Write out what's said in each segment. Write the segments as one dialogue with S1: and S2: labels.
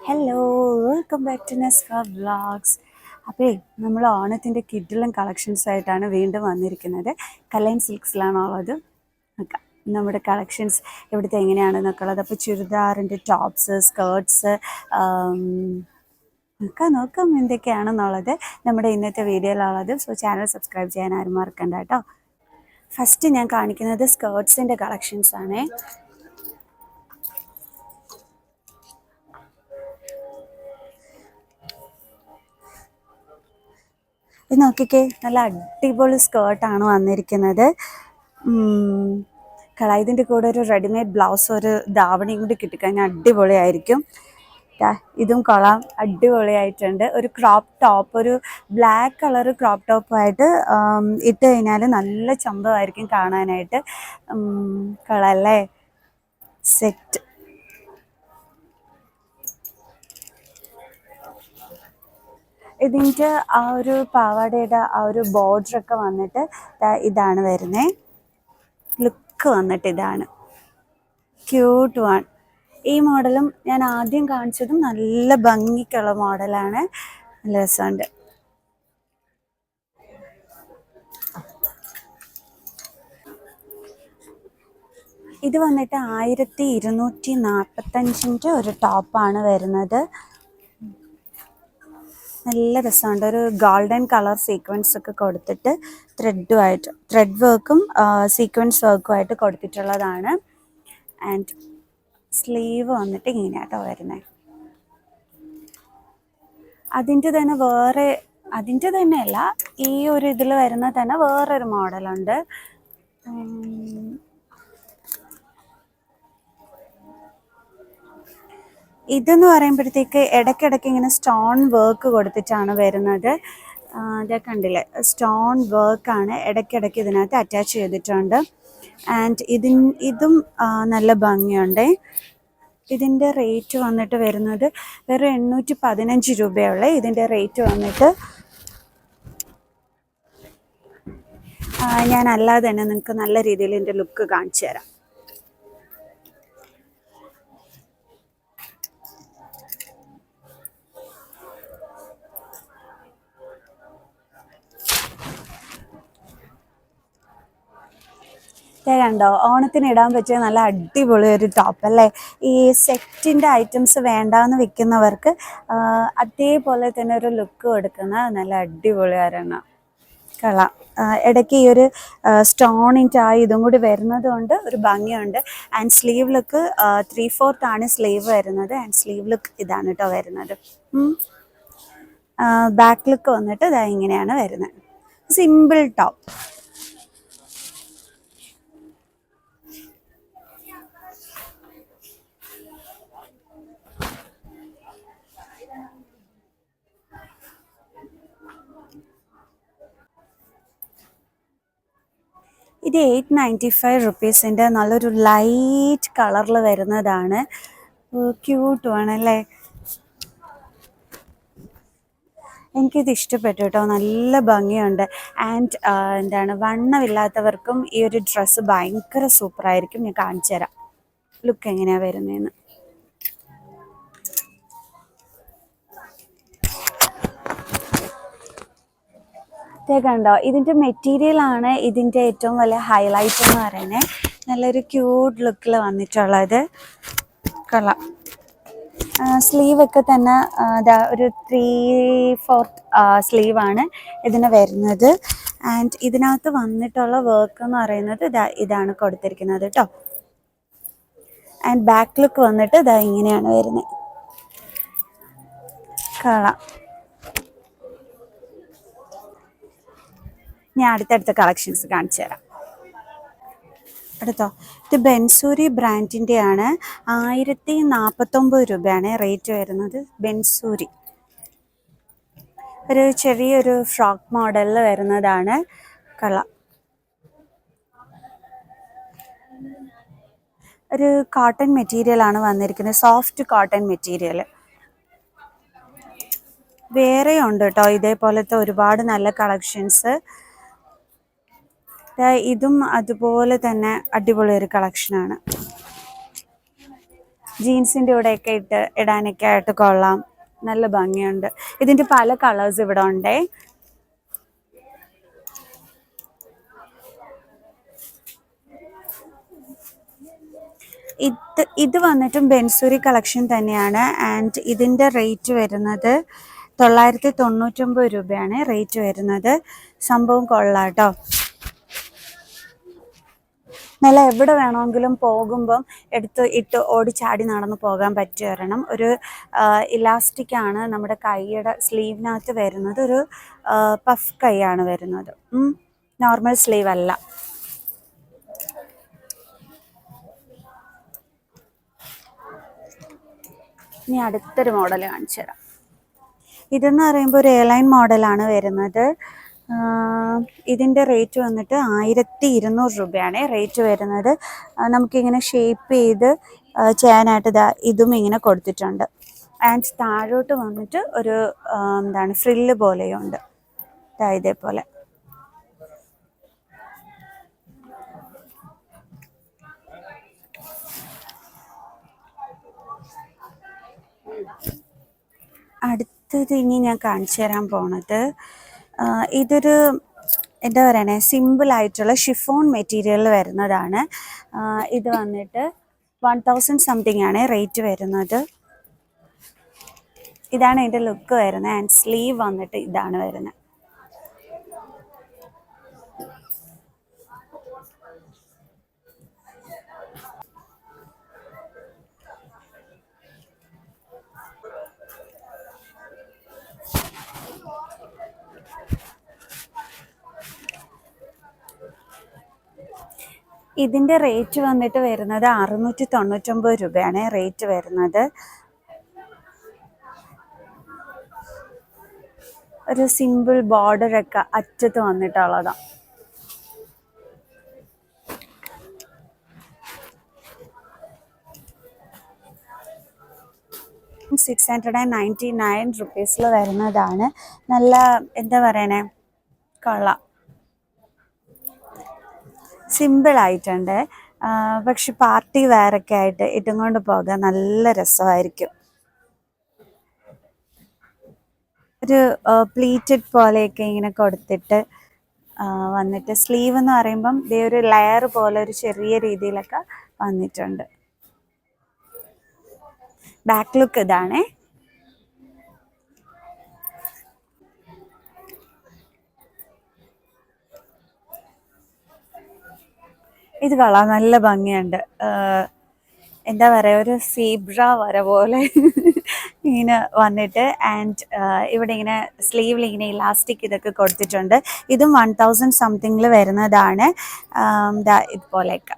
S1: Hello, welcome back to Nesfa vlogs. അപ്പോൾ നമ്മൾ ഓണത്തിൻ്റെ കിഡിലും കളക്ഷൻസ് ആയിട്ടാണ് വീണ്ടും വന്നിരിക്കുന്നത്. കലൈൻ സിൽക്സിലാണുള്ളത്. നോക്കാം നമ്മുടെ കളക്ഷൻസ് ഇവിടുത്തെ എങ്ങനെയാണെന്നൊക്കെ ഉള്ളത്. അപ്പോൾ ചുരിദാറിൻ്റെ ടോപ്സ്, സ്കേർട്ട്സ് നോക്കാം എന്തൊക്കെയാണെന്നുള്ളത് നമ്മുടെ ഇന്നത്തെ വീഡിയോയിലുള്ളത്. സോ ചാനൽ സബ്സ്ക്രൈബ് ചെയ്യാൻ ആരും മറക്കണ്ട കേട്ടോ. ഫസ്റ്റ് ഞാൻ കാണിക്കുന്നത് സ്കേർട്ട്സിൻ്റെ കളക്ഷൻസ് ആണ്. ഇത് നോക്കിക്കേ, നല്ല അടിപൊളി സ്കേർട്ടാണ് വന്നിരിക്കുന്നത്. ഇതിൻ്റെ കൂടെ ഒരു റെഡിമെയ്ഡ് ബ്ലൗസ്, ഒരു ധാവണിയും കൂടി കിട്ടിക്കഴിഞ്ഞാൽ അടിപൊളിയായിരിക്കും. ഇതും കൊള്ളാം, അടിപൊളിയായിട്ടുണ്ട്. ഒരു ക്രോപ്പ് ടോപ്പ്, ഒരു ബ്ലാക്ക് കളർ ക്രോപ്പ് ടോപ്പായിട്ട് ഇട്ട് കഴിഞ്ഞാൽ നല്ല ചന്തമായിരിക്കും കാണാനായിട്ട്. കൊള്ളാല്ലേ, സെറ്റ്. ഇതിൻ്റെ ആ ഒരു പാവാടയുടെ ആ ഒരു ബോർഡറൊക്കെ വന്നിട്ട് ഇതാണ് വരുന്നത്. ലുക്ക് വന്നിട്ട് ഇതാണ്, ക്യൂട്ട് വൺ. ഈ മോഡലും ഞാൻ ആദ്യം കാണിച്ചതും നല്ല ഭംഗിക്കുള്ള മോഡലാണ്, നല്ല രസമുണ്ട്. ഇത് വന്നിട്ട് 1245 ഒരു ടോപ്പാണ് വരുന്നത്. നല്ല രസമുണ്ട്. ഒരു ഗോൾഡൻ കളർ സീക്വൻസ് ഒക്കെ കൊടുത്തിട്ട് ത്രെഡ് വർക്കും സീക്വൻസ് വർക്കുമായിട്ട് കൊടുത്തിട്ടുള്ളതാണ്. ആൻഡ് സ്ലീവ് വന്നിട്ട് ഇങ്ങനെയാട്ടോ വരുന്നത്. അതിൻ്റെ തന്നെയല്ല, ഈ ഒരു ഇതിൽ വരുന്ന തന്നെ വേറൊരു മോഡലുണ്ട്. ഇതെന്ന് പറയുമ്പോഴത്തേക്ക് ഇടയ്ക്കിടയ്ക്ക് ഇങ്ങനെ സ്റ്റോൺ വർക്ക് കൊടുത്തിട്ടാണ് വരുന്നത്. ഇതൊക്കെ കണ്ടില്ലേ, സ്റ്റോൺ വർക്കാണ് ഇടയ്ക്കിടയ്ക്ക് ഇതിനകത്ത് അറ്റാച്ച് ചെയ്തിട്ടുണ്ട്. ആൻഡ് ഇതും നല്ല ഭംഗിയുണ്ട്. ഇതിൻ്റെ റേറ്റ് വന്നിട്ട് വരുന്നത് വെറും 815 രൂപയുള്ള. ഇതിൻ്റെ റേറ്റ് വന്നിട്ട് ഞാൻ അല്ലാതെ തന്നെ നിങ്ങൾക്ക് നല്ല രീതിയിൽ ഇതിൻ്റെ ലുക്ക് കാണിച്ചു തരാം. കണ്ടോ, ഓണത്തിന് ഇടാൻ പറ്റിയ നല്ല അടിപൊളി ഒരു ടോപ്പ് അല്ലേ. ഈ സെറ്റിൻ്റെ ഐറ്റംസ് വേണ്ടാന്ന് വെക്കുന്നവർക്ക് അതേപോലെ തന്നെ ഒരു ലുക്ക് കൊടുക്കുന്ന നല്ല അടിപൊളി ഒരെണ്ണം. കൊള്ളാം. ഇടയ്ക്ക് ഈ ഒരു സ്റ്റോണിൻ്റെ ആ ഇതും കൂടി വരുന്നത് കൊണ്ട് ഒരു ഭംഗിയുണ്ട്. ആൻഡ് സ്ലീവ് ലുക്ക് 3/4 ആണ് സ്ലീവ് വരുന്നത്. ആൻഡ് സ്ലീവ് ലുക്ക് ഇതാണ് കേട്ടോ വരുന്നത്. ബാക്ക് ലുക്ക് വന്നിട്ട് ഇതാ ഇങ്ങനെയാണ് വരുന്നത്. Simple top. ഇത് 895 റുപ്പീസിൻ്റെ നല്ലൊരു ലൈറ്റ് കളറിൽ വരുന്നതാണ്. ക്യൂട്ട് ആണല്ലേ. എനിക്കിത് ഇഷ്ടപ്പെട്ടു കേട്ടോ, നല്ല ഭംഗിയുണ്ട്. ആൻഡ് വണ്ണമില്ലാത്തവർക്കും ഈ ഒരു ഡ്രസ്സ് ഭയങ്കര സൂപ്പറായിരിക്കും. ഞാൻ കാണിച്ചു തരാം ലുക്ക് എങ്ങനെയാണ് വരുന്നതെന്ന്. കണ്ടോ, ഇതിൻ്റെ മെറ്റീരിയലാണ് ഇതിൻ്റെ ഏറ്റവും വലിയ ഹൈലൈറ്റ് എന്ന് പറയുന്നത്. നല്ലൊരു ക്യൂട്ട് ലുക്കിൽ വന്നിട്ടുള്ളത്. കൊള്ളാം. സ്ലീവൊക്കെ തന്നെ ഒരു 3/4 സ്ലീവാണ് ഇതിന് വരുന്നത്. ആൻഡ് ഇതിനകത്ത് വന്നിട്ടുള്ള വർക്ക് എന്ന് പറയുന്നത് ഇതാണ് കൊടുത്തിരിക്കുന്നത് കേട്ടോ. ആൻഡ് ബാക്ക് ലുക്ക് വന്നിട്ട് ഇങ്ങനെയാണ് വരുന്നത്. കൊള്ളാം. ഞാൻ അടുത്തടുത്ത കളക്ഷൻസ് കാണിച്ചു തരാം. അടുത്തോ, ഇത് ബെൻസൂരി ബ്രാൻഡിൻ്റെ ആണ്. 1049 രൂപയാണ് റേറ്റ് വരുന്നത്. ബെൻസൂരി ഒരു ചെറിയൊരു ഫ്രോക്ക് മോഡലിൽ വരുന്നതാണ്. കൊള്ളാം. ഒരു കോട്ടൺ മെറ്റീരിയൽ ആണ് വന്നിരിക്കുന്നത്, സോഫ്റ്റ് കോട്ടൺ മെറ്റീരിയൽ. വേറെ ഉണ്ട് കേട്ടോ ഇതേപോലത്തെ ഒരുപാട് നല്ല കളക്ഷൻസ്. ഇതും അതുപോലെ തന്നെ അടിപൊളി ഒരു കളക്ഷനാണ്. ജീൻസിൻ്റെ കൂടെയൊക്കെ ഇടാനൊക്കെ ആയിട്ട് കൊള്ളാം. നല്ല ഭംഗിയുണ്ട്. ഇതിൻ്റെ പല കളേഴ്സ് ഇവിടെ ഉണ്ടേ. ഇത് വന്നിട്ടും ബെൻസുരി കളക്ഷൻ തന്നെയാണ്. ആൻഡ് ഇതിൻ്റെ റേറ്റ് വരുന്നത് 999 രൂപയാണ് റേറ്റ് വരുന്നത്. സംഭവം കൊള്ളാം കേട്ടോ. നല്ല എവിടെ വേണമെങ്കിലും പോകുമ്പം എടുത്ത് ഇട്ട് ഓടിച്ചാടി നടന്ന് പോകാൻ പറ്റിയ ഒരെണ്ണം. ഒരു ഇലാസ്റ്റിക് ആണ് നമ്മുടെ കൈയുടെ സ്ലീവിനകത്ത് വരുന്നത്. ഒരു പഫ് കൈയാണ് വരുന്നത്, നോർമൽ സ്ലീവ് അല്ല. ഇനി അടുത്തൊരു മോഡൽ കാണിച്ചു തരാം. ഇതെന്ന് പറയുമ്പോൾ ഒരു എയർലൈൻ മോഡലാണ് വരുന്നത്. ഇതിൻ്റെ റേറ്റ് വന്നിട്ട് 1200 രൂപയാണ് റേറ്റ് വരുന്നത്. നമുക്കിങ്ങനെ ഷേപ്പ് ചെയ്ത് ചെയ്യാനായിട്ട് ഇതും ഇങ്ങനെ കൊടുത്തിട്ടുണ്ട്. ആൻഡ് താഴോട്ട് വന്നിട്ട് ഒരു എന്താണ് ഫ്രില്ല് പോലെയുണ്ട് ഇതേപോലെ. അടുത്തത് ഇനി ഞാൻ കാണിച്ചു തരാൻ പോണത് ഇതൊരു എന്താ പറയണേ, സിമ്പിളായിട്ടുള്ള ഷിഫോൺ മെറ്റീരിയൽ വരുന്നതാണ്. ഇത് വന്നിട്ട് 1000 സംതിങ് ആണ് റേറ്റ് വരുന്നത്. ഇതാണ് ഇതിൻ്റെ ലുക്ക് വരുന്നത്. ആൻഡ് സ്ലീവ് വന്നിട്ട് ഇതാണ് വരുന്നത്. ഇതിൻ്റെ റേറ്റ് വന്നിട്ട് വരുന്നത് 699 രൂപയാണ് റേറ്റ് വരുന്നത്. ഒരു സിമ്പിൾ ബോർഡറൊക്കെ അറ്റത്ത് വന്നിട്ടുള്ളതാണ്. 699 റുപ്പീസിൽ വരുന്നതാണ്. നല്ല എന്താ പറയണേ, കൊള്ളാം, സിമ്പിളായിട്ടുണ്ട്. പക്ഷെ പാർട്ടി വെയറൊക്കെ ആയിട്ട് ഇട്ടും കൊണ്ട് പോകാൻ നല്ല രസമായിരിക്കും. ഒരു പ്ലീറ്റഡ് പോലെയൊക്കെ ഇങ്ങനെ കൊടുത്തിട്ട് വന്നിട്ട് സ്ലീവ് എന്ന് പറയുമ്പം ഇതേ ഒരു ലെയർ പോലെ ഒരു ചെറിയ രീതിയിലൊക്കെ വന്നിട്ടുണ്ട്. ബാക്ക് ലുക്ക് ഇതാണേ. ഇത് കൊള്ളാം, നല്ല ഭംഗിയുണ്ട്. എന്താ പറയുക, ഒരു സീബ്ര വര പോലെ ഇങ്ങനെ വന്നിട്ട് ആൻഡ് ഇവിടെ ഇങ്ങനെ സ്ലീവിൽ ഇങ്ങനെ ഇലാസ്റ്റിക് ഇതൊക്കെ കൊടുത്തിട്ടുണ്ട്. ഇതും 1000 സംതിങ്ങിൽ വരുന്നതാണ്. ഇതുപോലെയൊക്കെ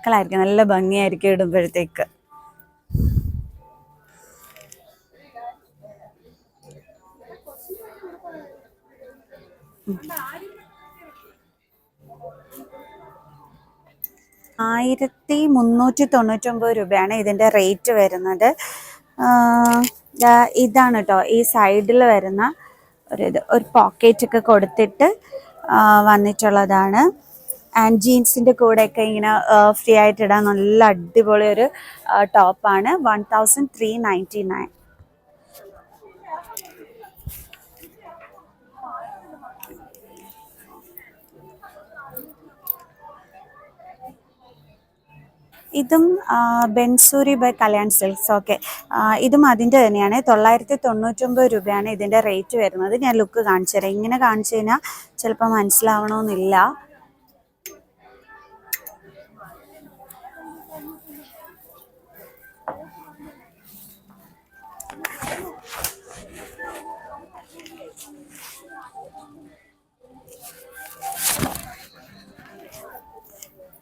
S1: കളറായിരിക്കും, നല്ല ഭംഗിയായിരിക്കും ഇടുമ്പോഴത്തേക്ക്. രൂപയാണ് ഇതിൻ്റെ റേറ്റ് വരുന്നത്. ഇതാണ് കേട്ടോ ഈ സൈഡിൽ വരുന്ന ഒരു പോക്കറ്റൊക്കെ കൊടുത്തിട്ട് വന്നിട്ടുള്ളതാണ്. ആൻഡ് ജീൻസിൻ്റെ കൂടെയൊക്കെ ഇങ്ങനെ ഫ്രീ ആയിട്ട് ഇടാൻ നല്ല അടിപൊളി ഒരു ടോപ്പാണ്. 1399. ഇതും ബെൻസൂരി ബൈ കല്യാൺ സിൽക്സ്. ഓക്കെ, ഇതും അതിൻ്റെ തന്നെയാണ്. 999 രൂപയാണ് ഇതിൻ്റെ റേറ്റ് വരുന്നത്. ഞാൻ ലുക്ക് കാണിച്ചു തരാം. ഇങ്ങനെ കാണിച്ചു കഴിഞ്ഞാൽ ചിലപ്പോൾ മനസ്സിലാവണമെന്നില്ല.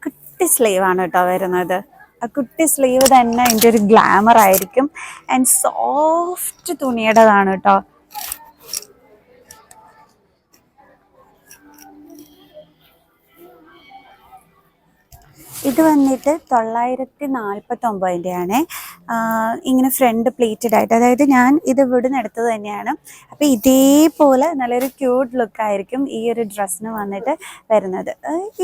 S1: കുട്ടി സ്ലീവ് ആണ് കേട്ടോ വരുന്നത്. ആ കുട്ടി സ്ലീവ് തന്നെ അതിൻ്റെ ഒരു ഗ്ലാമർ ആയിരിക്കും. ആൻഡ് സോഫ്റ്റ് തുണിയുടേതാണ് കേട്ടോ. ഇത് വന്നിട്ട് 949 ഇങ്ങനെ ഫ്രണ്ട് പ്ലീറ്റഡ് ആയിട്ട്, അതായത് ഞാൻ ഇത് ഇവിടുന്ന് എടുത്തത് തന്നെയാണ്. അപ്പോൾ ഇതേപോലെ നല്ലൊരു ക്യൂട്ട് ലുക്കായിരിക്കും ഈ ഒരു ഡ്രസ്സിന് വന്നിട്ട് വരുന്നത്.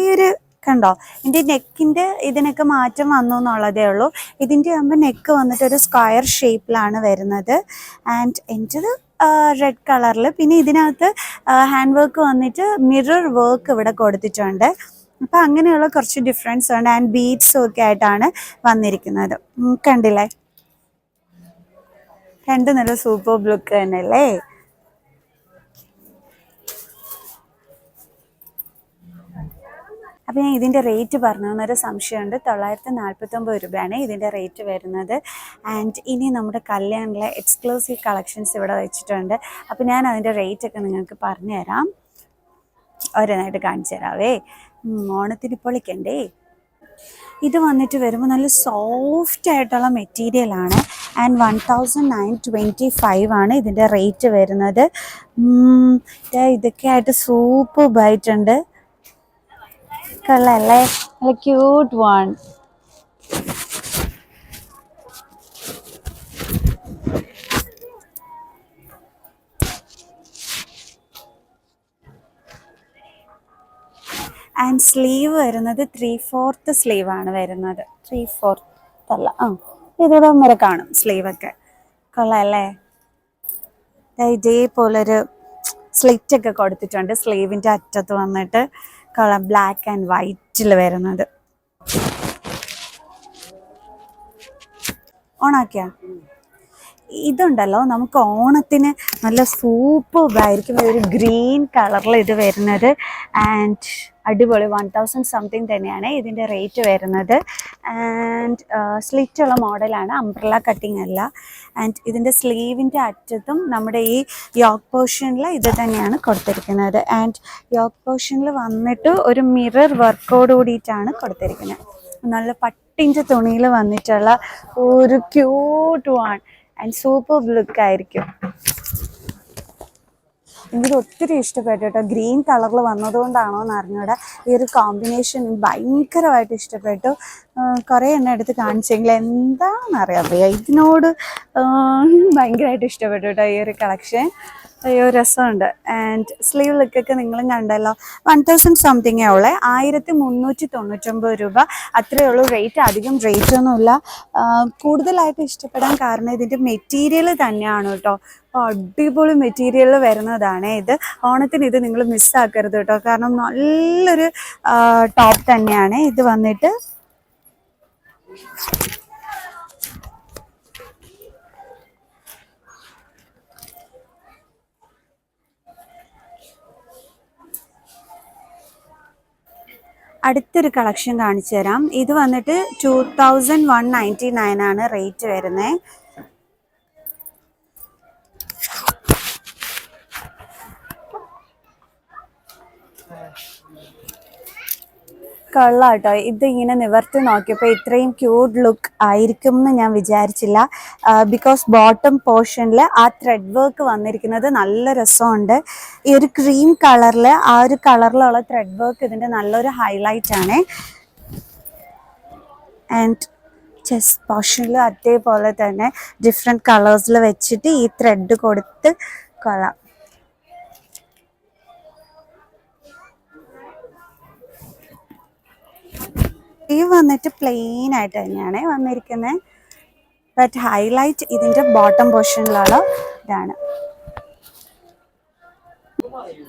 S1: ഈ ഒരു കണ്ടോ, ഇതിൻ്റെ നെക്കിൻ്റെ ഇതിനൊക്കെ മാറ്റം വന്നു എന്നുള്ളതേ ഉള്ളൂ. ഇതിൻ്റെ ആകുമ്പോൾ നെക്ക് വന്നിട്ട് ഒരു സ്ക്വയർ ഷേപ്പിലാണ് വരുന്നത്. ആൻഡ് എൻ്റെത് റെഡ് കളറിൽ. പിന്നെ ഇതിനകത്ത് ഹാൻഡ് വർക്ക് വന്നിട്ട് മിറർ വർക്ക് ഇവിടെ കൊടുത്തിട്ടുണ്ട്. അപ്പം അങ്ങനെയുള്ള കുറച്ച് ഡിഫറൻസ് ഉണ്ട്. ആൻഡ് ബീഡ്സും ഒക്കെ ആയിട്ടാണ് വന്നിരിക്കുന്നത്. കണ്ടില്ലേ, രണ്ട് നല്ല സൂപ്പർ ലുക്ക് തന്നെയല്ലേ. അപ്പോൾ ഞാൻ ഇതിൻ്റെ റേറ്റ് പറഞ്ഞൊരു സംശയമുണ്ട്. 949 രൂപയാണ് ഇതിൻ്റെ റേറ്റ് വരുന്നത്. ആൻഡ് ഇനി നമ്മുടെ കല്യാണിലെ എക്സ്ക്ലൂസീവ് കളക്ഷൻസ് ഇവിടെ വെച്ചിട്ടുണ്ട്. അപ്പോൾ ഞാൻ അതിൻ്റെ റേറ്റൊക്കെ നിങ്ങൾക്ക് പറഞ്ഞു തരാം, ഓരോന്നായിട്ട് കാണിച്ചു തരാവേ. ഓണത്തിന് പൊളിക്കണ്ടേ. ഇത് വന്നിട്ട് വരുമ്പോൾ നല്ല സോഫ്റ്റ് ആയിട്ടുള്ള മെറ്റീരിയലാണ്. ആൻഡ് 1925 ആണ് ഇതിൻ്റെ റേറ്റ് വരുന്നത്. ഇതൊക്കെ ആയിട്ട് സൂപ്പർബായിട്ടുണ്ട്. കൊള്ളാല്ലേ, നല്ല ക്യൂട്ട് വൺ. ആൻഡ് സ്ലീവ് വരുന്നത് 3/4 സ്ലീവാണ് വരുന്നത്. 3/4 അല്ല, ഇതിവിടെ വരെ കാണും സ്ലീവൊക്കെ. കൊള്ളാല്ലേ, ഇതേപോലൊരു സ്ലിറ്റൊക്കെ കൊടുത്തിട്ടുണ്ട് സ്ലീവിൻ്റെ അറ്റത്ത് വന്നിട്ട്. കളർ ബ്ലാക്ക് ആൻഡ് വൈറ്റിൽ വരുന്നത്. ഓണാക്കിയ ഇതുണ്ടല്ലോ, നമുക്ക് ഓണത്തിന് നല്ല സൂപ്പർബായിരിക്കും. ഒരു ഗ്രീൻ കളറിൽ ഇത് വരുന്നത്. ആൻഡ് അടിപൊളി 1000 സംതിങ് തന്നെയാണ് ഇതിൻ്റെ റേറ്റ് വരുന്നത്. ആൻഡ് സ്ലിറ്റുള്ള മോഡലാണ്, അംബ്രല്ല കട്ടിങ് അല്ല. ആൻഡ് ഇതിൻ്റെ സ്ലീവിൻ്റെ അറ്റത്തും നമ്മുടെ ഈ യോക്ക് പോർഷനിൽ ഇത് തന്നെയാണ് കൊടുത്തിരിക്കുന്നത്. ആൻഡ് യോക്ക് പോർഷനിൽ വന്നിട്ട് ഒരു മിറർ വർക്കോട് കൂടിയിട്ടാണ് കൊടുത്തിരിക്കുന്നത്. നല്ല പട്ടിൻ്റെ തുണിയിൽ വന്നിട്ടുള്ള ഒരു cute one and super look ആയിരിക്കും. എനിക്ക് ഒത്തിരി ഇഷ്ടപ്പെട്ടു കേട്ടോ. ഗ്രീൻ കളറിൽ വന്നതുകൊണ്ടാണോ എന്ന് അറിഞ്ഞൂടെ, ഈ ഒരു കോമ്പിനേഷൻ ഭയങ്കരമായിട്ട് ഇഷ്ടപ്പെട്ടു. കുറേ എണ്ണം എടുത്ത് കാണിച്ചെങ്കിൽ എന്താണെന്നറിയാൻ വയ്യ, ഇതിനോട് ഭയങ്കരമായിട്ട് ഇഷ്ടപ്പെട്ടു കേട്ടോ ഈ ഒരു കളക്ഷൻ. അയ്യോ രസമുണ്ട്. ആൻഡ് സ്ലീവ് ലുക്കൊക്കെ നിങ്ങളും കണ്ടല്ലോ. 1000 സംതിങ്ങേ ഉള്ളേ, 1399 രൂപ അത്രയേ ഉള്ളൂ റേറ്റ്. അധികം റേറ്റ് ഒന്നുമില്ല. കൂടുതലായിട്ട് ഇഷ്ടപ്പെടാൻ കാരണം ഇതിൻ്റെ മെറ്റീരിയൽ തന്നെയാണ് കേട്ടോ. അടിപൊളി മെറ്റീരിയൽ വരുന്നതാണ് ഇത്. ഓണത്തിന് ഇത് നിങ്ങൾ മിസ്സാക്കരുത് കേട്ടോ, കാരണം നല്ലൊരു ടോപ്പ് തന്നെയാണ് ഇത് വന്നിട്ട്. അടുത്തൊരു കളക്ഷൻ കാണിച്ചു തരാം. ഇത് വന്നിട്ട് 2199 ആണ് റേറ്റ് വരുന്നത്. കൊള്ളാട്ടോ. ഇത് ഇങ്ങനെ നിവർത്തി നോക്കിയപ്പോൾ ഇത്രയും ക്യൂട്ട് ലുക്ക് ആയിരിക്കും എന്ന് ഞാൻ വിചാരിച്ചില്ല. ബിക്കോസ് ബോട്ടം പോർഷനിൽ ആ ത്രെഡ് വർക്ക് വന്നിരിക്കുന്നത് നല്ല രസമുണ്ട്. ഈ ഒരു ക്രീം കളറിൽ ആ ഒരു കളറിലുള്ള ത്രെഡ് വർക്ക് ഇതിൻ്റെ നല്ലൊരു ഹൈലൈറ്റ് ആണ്. ആൻഡ് ചെസ്റ്റ് പോർഷനിൽ അതേപോലെ തന്നെ ഡിഫറെൻറ്റ് കളേഴ്സിൽ വെച്ചിട്ട് ഈ ത്രെഡ് കൊടുത്ത് കൊള്ളാം. ഈ വന്നിട്ട് പ്ലെയിൻ ആയിട്ട് തന്നെയാണ് വന്നിരിക്കുന്നത്. ബട്ട് ഹൈലൈറ്റ് ഇതിൻ്റെ ബോട്ടം പോർഷനിലുള്ള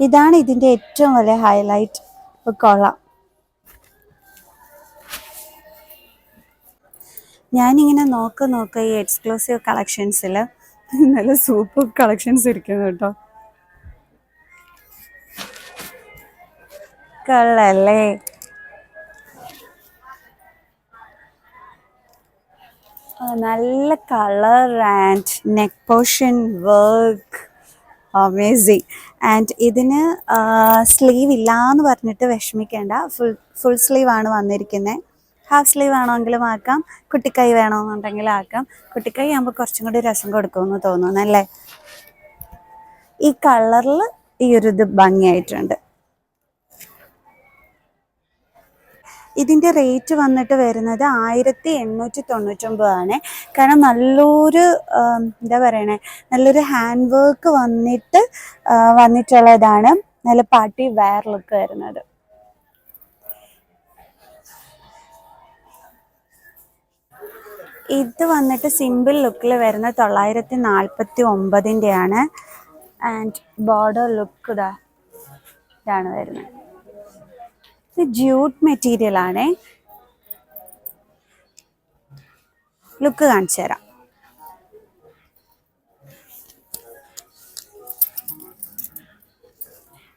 S1: ഇതാണ് ഇതിൻ്റെ ഏറ്റവും വലിയ ഹൈലൈറ്റ്. കൊള്ളാം. ഞാനിങ്ങനെ നോക്ക ഈ എക്സ്ക്ലൂസീവ് കളക്ഷൻസിൽ നല്ല സൂപ്പർ കളക്ഷൻസ് ഇരിക്കുന്നു കേട്ടോ. കൊള്ളല്ലേ, നല്ല colour and neck portion work amazing. And ഇതിന് സ്ലീവ് ഇല്ലയെന്ന് പറഞ്ഞിട്ട് വിഷമിക്കേണ്ട, ഫുൾ സ്ലീവ് ആണ് വന്നിരിക്കുന്നത്. ഹാഫ് സ്ലീവ് ആണെങ്കിലും ആക്കാം, കുട്ടിക്കൈ വേണമെന്നുണ്ടെങ്കിലും ആക്കാം. കുട്ടിക്കൈ ആകുമ്പോൾ കുറച്ചും കൂടി രസം കൊടുക്കുമെന്ന് തോന്നുന്നല്ലേ. ഈ കളറിൽ ഈ ഒരു ഇത് ഭംഗിയായിട്ടുണ്ട്. ഇതിൻ്റെ റേറ്റ് വന്നിട്ട് വരുന്നത് 1899 ആണ്. കാരണം നല്ലൊരു എന്താ പറയണേ, നല്ലൊരു ഹാൻഡ് വർക്ക് വന്നിട്ടുള്ളതാണ്. നല്ല പാർട്ടി വെയർ ലുക്ക് വരുന്നത്. ഇത് വന്നിട്ട് സിമ്പിൾ ലുക്കിൽ വരുന്ന 949 ആൻഡ് ബോർഡർ ലുക്ക് ഇതാണ് വരുന്നത്. ഇത് ജ്യൂട്ട് മെറ്റീരിയൽ ആണേ. ലുക്ക് കാണിച്ചു തരാം.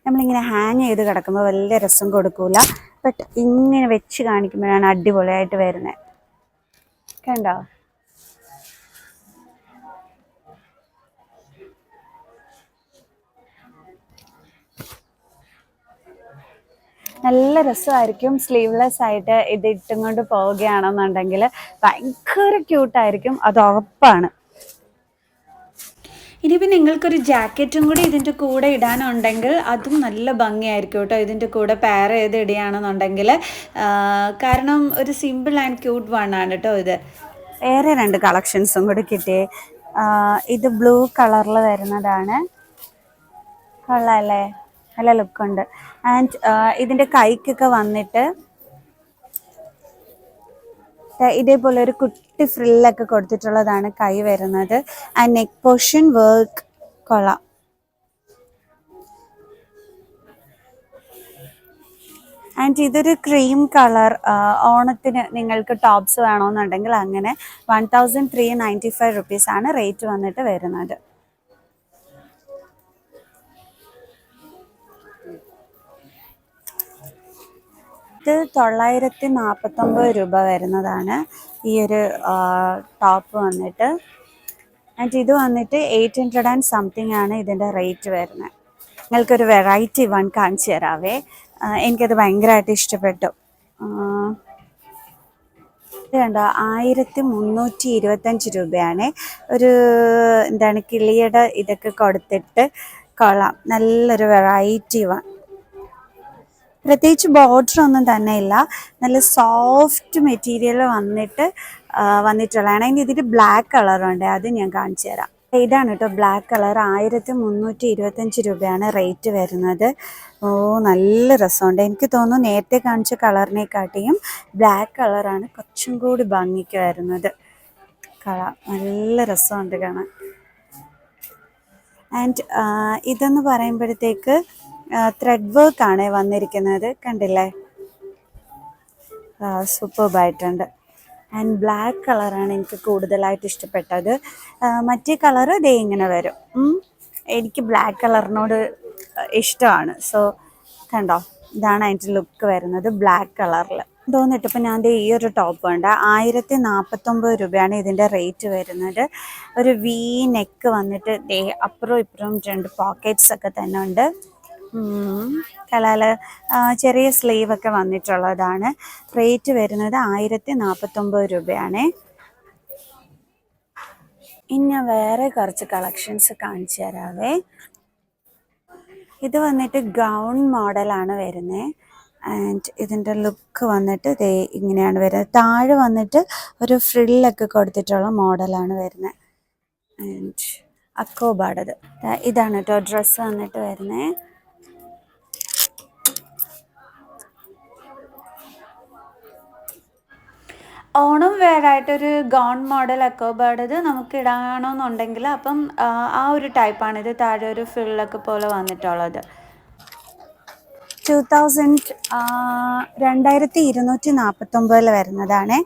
S1: നമ്മളിങ്ങനെ ഹാങ് ചെയ്ത് കിടക്കുമ്പോൾ വലിയ രസം കൊടുക്കൂല. ബട്ട് ഇങ്ങനെ വെച്ച് കാണിക്കുമ്പോഴാണ് അടിപൊളിയായിട്ട് വരുന്നത്. കണ്ടോ? നല്ല രസമായിരിക്കും. സ്ലീവ്ലെസ് ആയിട്ട് ഇത് ഇട്ടും കൊണ്ട് പോവുകയാണെന്നുണ്ടെങ്കിൽ ഭയങ്കര ക്യൂട്ടായിരിക്കും, അത് ഉറപ്പാണ്. ഇനിയിപ്പോൾ നിങ്ങൾക്കൊരു ജാക്കറ്റും കൂടി ഇതിൻ്റെ കൂടെ ഇടാനുണ്ടെങ്കിൽ അതും നല്ല ഭംഗിയായിരിക്കും കേട്ടോ, ഇതിൻ്റെ കൂടെ പെയർ ചെയ്ത് ഇടുകയാണെന്നുണ്ടെങ്കിൽ. കാരണം ഒരു സിമ്പിൾ ആൻഡ് ക്യൂട്ട് വണ്ണാണ് കേട്ടോ ഇത്. വേറെ 2 കളക്ഷൻസും കൂടി കിട്ടിയേ. ഇത് ബ്ലൂ കളറിൽ വരുന്നതാണ്. കൊള്ളാമല്ലേ? നല്ല ലുക്കുണ്ട്. ആൻഡ് ഇതിൻ്റെ കൈക്കൊക്കെ വന്നിട്ട് ഇതേപോലെ ഒരു കുട്ടി ഫ്രില്ലൊക്കെ കൊടുത്തിട്ടുള്ളതാണ് കൈ വരുന്നത്. ആൻഡ് നെക്ക് പോർഷൻ വർക്ക് കൊള്ളാം. ആൻഡ് ഇതൊരു ക്രീം കളർ. ഓണത്തിന് നിങ്ങൾക്ക് ടോപ്സ് വേണമെന്നുണ്ടെങ്കിൽ അങ്ങനെ 1395 റുപ്പീസാണ് റേറ്റ് വന്നിട്ട് വരുന്നത്. ഇത് 949 രൂപ വരുന്നതാണ് ഈ ഒരു ടോപ്പ് വന്നിട്ട്. ആൻഡ് ഇത് വന്നിട്ട് 800 സംതിങ് ആണ് ഇതിൻ്റെ റേറ്റ് വരുന്നത്. നിങ്ങൾക്കൊരു വെറൈറ്റി വൺ കാണിച്ചു തരാവേ. എനിക്കത് ഭയങ്കരമായിട്ട് ഇഷ്ടപ്പെട്ടു. ഇത് കണ്ടോ, 1325 രൂപയാണ്. ഒരു എന്താണ് കിളിയുടെ ഇതൊക്കെ കൊടുത്തിട്ട് കൊള്ളാം. നല്ലൊരു വെറൈറ്റി വൺ. പ്രത്യേകിച്ച് ബോർഡർ ഒന്നും തന്നെ ഇല്ല, നല്ല സോഫ്റ്റ് മെറ്റീരിയൽ വന്നിട്ടുള്ളതാണ്. അതിന് ഇതിൽ ബ്ലാക്ക് കളറുണ്ട്, അത് ഞാൻ കാണിച്ചു തരാം. ഇതാണ് കേട്ടോ ബ്ലാക്ക് കളർ. 1325 രൂപയാണ് റേറ്റ് വരുന്നത്. ഓ, നല്ല രസമുണ്ട്. എനിക്ക് തോന്നുന്നു നേരത്തെ കാണിച്ച കളറിനെക്കാട്ടിയും ബ്ലാക്ക് കളറാണ് കുറച്ചും കൂടി ഭംഗിക്ക് വരുന്നത്. കളർ നല്ല രസമുണ്ട് കാണാൻ. ആൻഡ് ഇതെന്ന് പറയുമ്പോഴത്തേക്ക് ത്രെഡ് വർക്ക് ആണ് വന്നിരിക്കുന്നത്. കണ്ടില്ലേ? സൂപ്പർബായിട്ടുണ്ട്. ആൻഡ് ബ്ലാക്ക് കളറാണ് എനിക്ക് കൂടുതലായിട്ട് ഇഷ്ടപ്പെട്ടത്. മറ്റേ കളറ് ദേ ഇങ്ങനെ വരും. എനിക്ക് ബ്ലാക്ക് കളറിനോട് ഇഷ്ടമാണ്. സോ കണ്ടോ, ഇതാണ് അതിൻ്റെ ലുക്ക് വരുന്നത് ബ്ലാക്ക് കളറിൽ. തോന്നിട്ടിപ്പോൾ ഞാൻ ഈ ഒരു ടോപ്പ് ഉണ്ട്. 1049 രൂപയാണ് ഇതിൻ്റെ റേറ്റ് വരുന്നത്. ഒരു വി നെക്ക് വന്നിട്ട് ദേ അപ്പുറവും ഇപ്പുറവും 2 പോക്കറ്റ്സ് ഒക്കെ തന്നെ ഉണ്ട്. ചെറിയ സ്ലീവ് ഒക്കെ വന്നിട്ടുള്ളതാണ്. റേറ്റ് വരുന്നത് 1049 രൂപയാണ്. ഇനി വേറെ കുറച്ച് കളക്ഷൻസ് കാണിച്ചു തരാവേ. ഇത് വന്നിട്ട് ഗൗൺ മോഡലാണ് വരുന്നത്. ആൻഡ് ഇതിൻ്റെ ലുക്ക് വന്നിട്ട് ഇങ്ങനെയാണ് വരുന്നത്. താഴെ വന്നിട്ട് ഒരു ഫ്രില്ലൊക്കെ കൊടുത്തിട്ടുള്ള മോഡലാണ് വരുന്നത്. ആൻഡ് അക്കോബാടത് ഇതാണ് കേട്ടോ ഡ്രസ്സ് വന്നിട്ട് വരുന്നത്. ഓണം വെയറായിട്ടൊരു ഗൗൺ മോഡൽ അക്കോബാർഡ് നമുക്ക് ഇടാണമെന്നുണ്ടെങ്കിൽ അപ്പം ആ ഒരു ടൈപ്പാണ്. ഇത് താഴെ ഒരു ഫ്രില്ലൊക്കെ പോലെ വന്നിട്ടുള്ളത്. 2249 വരുന്നതാണ്.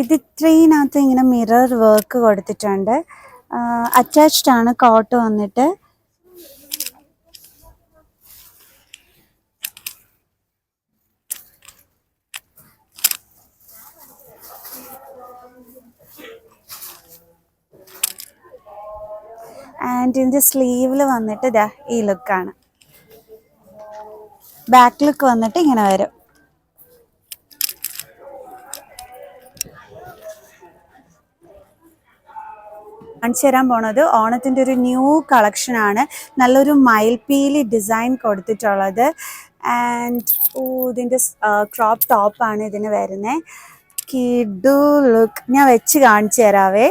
S1: ഇത് ഇത്രയിനകത്ത് ഇങ്ങനെ മിറർ വർക്ക് കൊടുത്തിട്ടുണ്ട്. അറ്റാച്ച്ഡ് ആണ് കോട്ട് വന്നിട്ട്. ആൻഡ് ഇതിൻ്റെ സ്ലീവിൽ വന്നിട്ട് ഇതാ ഈ ലുക്കാണ്. ബാക്ക് ലുക്ക് വന്നിട്ട് ഇങ്ങനെ വരും. കാണിച്ചു തരാൻ പോണത് ഓണത്തിൻ്റെ ഒരു ന്യൂ കളക്ഷനാണ്. നല്ലൊരു മയിൽപീലി ഡിസൈൻ കൊടുത്തിട്ടുള്ളത്. ആൻഡ് ഇതിൻ്റെ ക്രോപ്പ് ടോപ്പാണ് ഇതിന് വരുന്നത്. കിഡു ലുക്ക്. ഞാൻ വെച്ച് കാണിച്ചു തരാവേ.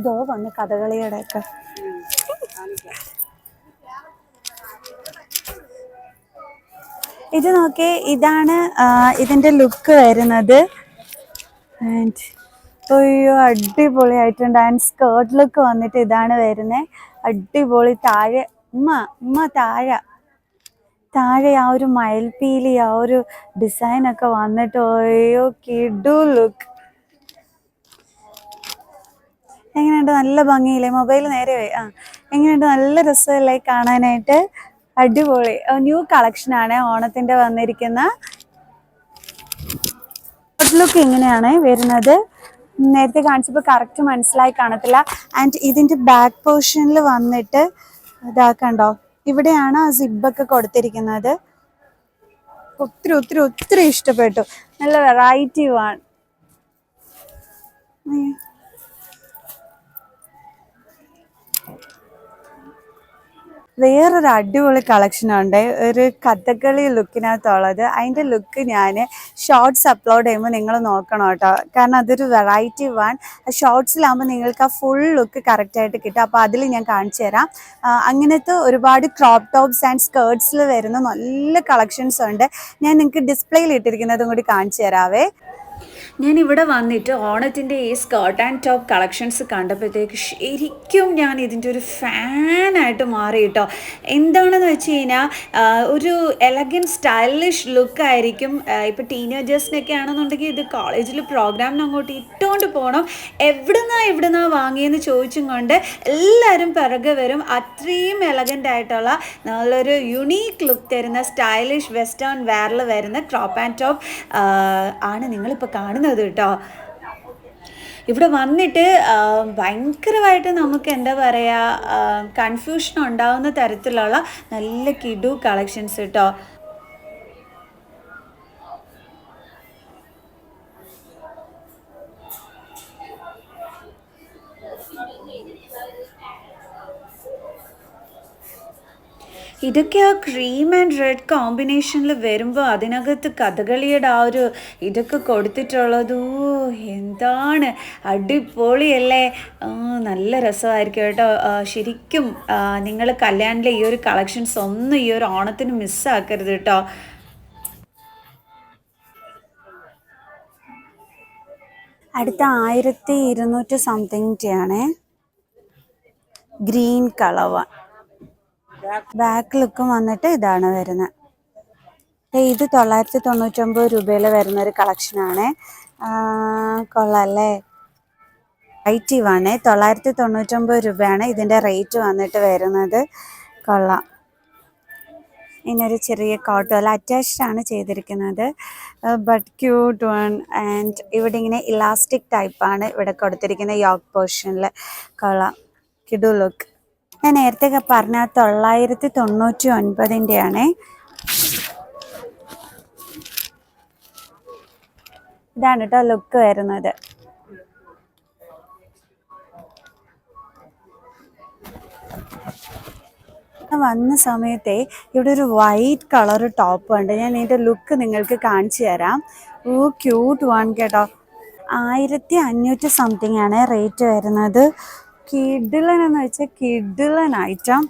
S1: അതോ വന്ന് കഥകളിയുടെ ഒക്കെ. ഇത് നോക്കി, ഇതാണ് ഇതിന്റെ ലുക്ക് വരുന്നത്. ആൻഡ് അയ്യോ അടിപൊളിയായിട്ടുണ്ട്. ആൻഡ് സ്കേർട്ട് ലുക്ക് വന്നിട്ട് ഇതാണ് വരുന്നത്. അടിപൊളി. താഴെ താഴെ ആ ഒരു മയിൽപ്പീലി, ആ ഒരു ഡിസൈനൊക്കെ വന്നിട്ട് അയ്യോ കിഡു ലുക്ക്. എങ്ങനെയുണ്ട്? നല്ല ഭംഗിയില്ലേ? മൊബൈൽ നേരെ എങ്ങനെയുണ്ട്? നല്ല രസമല്ലേ കാണാനായിട്ട്? അടിപൊളി. ന്യൂ കളക്ഷനാണ് ഓണത്തിന്റെ വന്നിരിക്കുന്ന. ലുക്ക് ഇങ്ങനെയാണ് വരുന്നത്. നേരത്തെ കാണിച്ചപ്പോൾ കറക്റ്റ് മനസ്സിലായി കാണത്തില്ല. ആൻഡ് ഇതിന്റെ ബാക്ക് പോർഷനിൽ വന്നിട്ട് ഇതാക്കണ്ടോ, ഇവിടെയാണ് ആ സിബൊക്കെ കൊടുത്തിരിക്കുന്നത്. ഒത്തിരി ഒത്തിരി ഒത്തിരി ഇഷ്ടപ്പെട്ടു. നല്ല വെറൈറ്റി വൺ. വേറൊരു അടിപൊളി കളക്ഷൻ ഉണ്ട്, ഒരു കഥകളി ലുക്കിനകത്തുള്ളത്. അതിൻ്റെ ലുക്ക് ഞാൻ ഷോർട്സ് അപ്ലോഡ് ചെയ്യുമ്പോൾ നിങ്ങൾ നോക്കണം കേട്ടോ. കാരണം അതൊരു വെറൈറ്റി വൺ. ഷോർട്സിലാകുമ്പോൾ നിങ്ങൾക്ക് ആ ഫുൾ ലുക്ക് കറക്റ്റായിട്ട് കിട്ടും. അപ്പോൾ അതിൽ ഞാൻ കാണിച്ചു തരാം. അങ്ങനത്തെ ഒരുപാട് ക്രോപ്പ് ടോപ്സ് ആൻഡ് സ്കേർട്സിൽ വരുന്ന നല്ല കളക്ഷൻസ് ഉണ്ട്. ഞാൻ നിങ്ങൾക്ക് ഡിസ്പ്ലേയിൽ ഇട്ടിരിക്കുന്നതും കൂടി കാണിച്ചു തരാവേ. ഞാൻ ഇവിടെ വന്നിട്ട് ഓണത്തിൻ്റെ ഈ സ്കേർട്ട് ആൻഡ് ടോപ്പ് കളക്ഷൻസ് കണ്ടപ്പോഴത്തേക്ക് ശരിക്കും ഞാൻ ഇതിൻ്റെ ഒരു ഫാനായിട്ട് മാറി കേട്ടോ. എന്താണെന്ന് വെച്ച് കഴിഞ്ഞാൽ ഒരു എലഗൻ സ്റ്റൈലിഷ് ലുക്കായിരിക്കും. ഇപ്പോൾ ടീനേജേഴ്സിനൊക്കെ ആണെന്നുണ്ടെങ്കിൽ ഇത് കോളേജിൽ പ്രോഗ്രാമിന് അങ്ങോട്ട് ഇട്ടുകൊണ്ട് പോകണം. എവിടുന്നാ വാങ്ങിയെന്ന് ചോദിച്ചും കൊണ്ട് എല്ലാവരും പിറകെ വരും. അത്രയും എലഗൻ്റ് ആയിട്ടുള്ള നല്ലൊരു യുണീക്ക് ലുക്ക് തരുന്ന സ്റ്റൈലിഷ് വെസ്റ്റേൺ വെയറിൽ വരുന്ന ക്രോപ്പ് ആൻഡ് ടോപ്പ് ആണ് നിങ്ങളിപ്പോൾ കാണുന്നത് കേട്ടോ. ഇവിടെ വന്നിട്ട് ഭയങ്കരമായിട്ട് നമുക്ക് എന്താ പറയുക, കൺഫ്യൂഷൻ ഉണ്ടാവുന്ന തരത്തിലുള്ള നല്ല കിഡു കളക്ഷൻസ് കേട്ടോ. ഇതൊക്കെ ആ ക്രീം ആൻഡ് റെഡ് കോമ്പിനേഷനിൽ വരുമ്പോൾ അതിനകത്ത് കഥകളിയുടെ ആ ഒരു ഇതൊക്കെ കൊടുത്തിട്ടുള്ളത് എന്താണ് അടിപൊളിയല്ലേ. നല്ല രസമായിരിക്കും കേട്ടോ. ശരിക്കും നിങ്ങൾ കല്യാണിലെ ഈ ഒരു കളക്ഷൻസ് ഒന്നും ഈ ഒരു ഓണത്തിന് മിസ്സാക്കരുത് കേട്ടോ. അടുത്ത 1200 സംതിങ് ആണ്. ഗ്രീൻ കളർ ബാക്ക് ലുക്കും വന്നിട്ട് ഇതാണ് വരുന്നത്. ഇത് 999 രൂപയിൽ വരുന്നൊരു കളക്ഷനാണ്. കൊള്ളാല്ലേ. ആണ് 999 രൂപയാണ് ഇതിൻ്റെ റേറ്റ് വന്നിട്ട് വരുന്നത്. കൊള്ളാം. ഇതിനൊരു ചെറിയ കോട്ടോല അറ്റാച്ച്ഡ് ആണ് ചെയ്തിരിക്കുന്നത്. But cute one. ആൻഡ് ഇവിടെ ഇങ്ങനെ ഇലാസ്റ്റിക് ടൈപ്പാണ് ഇവിടെ കൊടുത്തിരിക്കുന്ന യോക്ക് പോർഷനിൽ. കൊള്ളാം. കിഡു ലുക്ക്. ഞാൻ നേരത്തെ പറഞ്ഞ 999 ആണ്. ഇതാണ് കേട്ടോ ലുക്ക് വരുന്നത്. വന്ന സമയത്തെ ഇവിടെ ഒരു വൈറ്റ് കളർ ടോപ്പ് ഉണ്ട്. ഞാൻ ഇതിൻ്റെ ലുക്ക് നിങ്ങൾക്ക് കാണിച്ചു തരാം. ക്യൂട്ട് വൺ കേട്ടോ. 1500 സംതിങ് ആണ് റേറ്റ് വരുന്നത്. കിഡിലൻ എന്ന് വെച്ചാൽ കിഡിലൻ ഐറ്റം.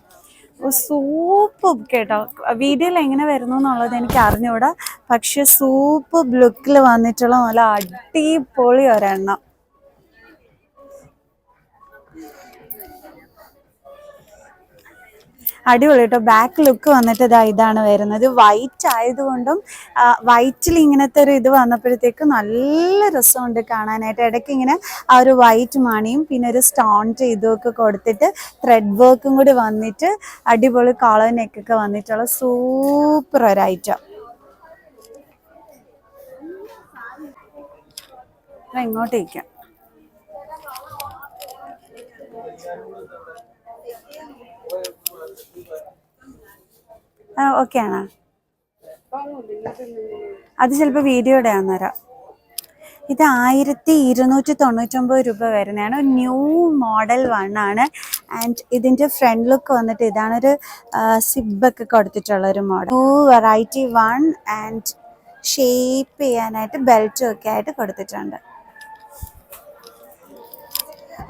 S1: സൂപ്പർ കേട്ടോ. വീഡിയോയിൽ എങ്ങനെ വരുന്നു എന്നുള്ളത് എനിക്ക് അറിഞ്ഞൂടാ. പക്ഷെ സൂപ്പർ ലുക്കിൽ വന്നിട്ടുള്ള നല്ല അടിപൊളി ഒരെണ്ണം. അടിപൊളി കേട്ടോ. ബാക്ക് ലുക്ക് വന്നിട്ട് ഇതാണ് വരുന്നത്. വൈറ്റ് ആയതുകൊണ്ടും വൈറ്റിൽ ഇങ്ങനത്തെ ഒരു ഇത് വന്നപ്പോഴത്തേക്ക് നല്ല രസമുണ്ട് കാണാനായിട്ട്. ഇടയ്ക്ക് ഇങ്ങനെ ആ ഒരു വൈറ്റ് മണിയും പിന്നെ ഒരു സ്റ്റോൺ ഇതൊക്കെ കൊടുത്തിട്ട് ത്രെഡ് വർക്കും കൂടി വന്നിട്ട് അടിപൊളി കോളർ നെക്കൊക്കെ വന്നിട്ടുള്ള സൂപ്പർ ഒരു ഐറ്റം. ഇങ്ങോട്ടേക്കാം. ഓക്കെ ആണോ? അത് ചിലപ്പോൾ വീഡിയോയുടെ ആണെന്നേരം. ഇത് 1299 രൂപ വരുന്നതാണ്. ന്യൂ മോഡൽ വണ്ണാണ്. ആൻഡ് ഇതിൻ്റെ ഫ്രണ്ട് ലുക്ക് വന്നിട്ട് ഇതാണൊരു സിബൊക്കെ കൊടുത്തിട്ടുള്ളൊരു model. Variety one. And shape ചെയ്യാനായിട്ട് ബെൽറ്റും ഒക്കെ ആയിട്ട് കൊടുത്തിട്ടുണ്ട്.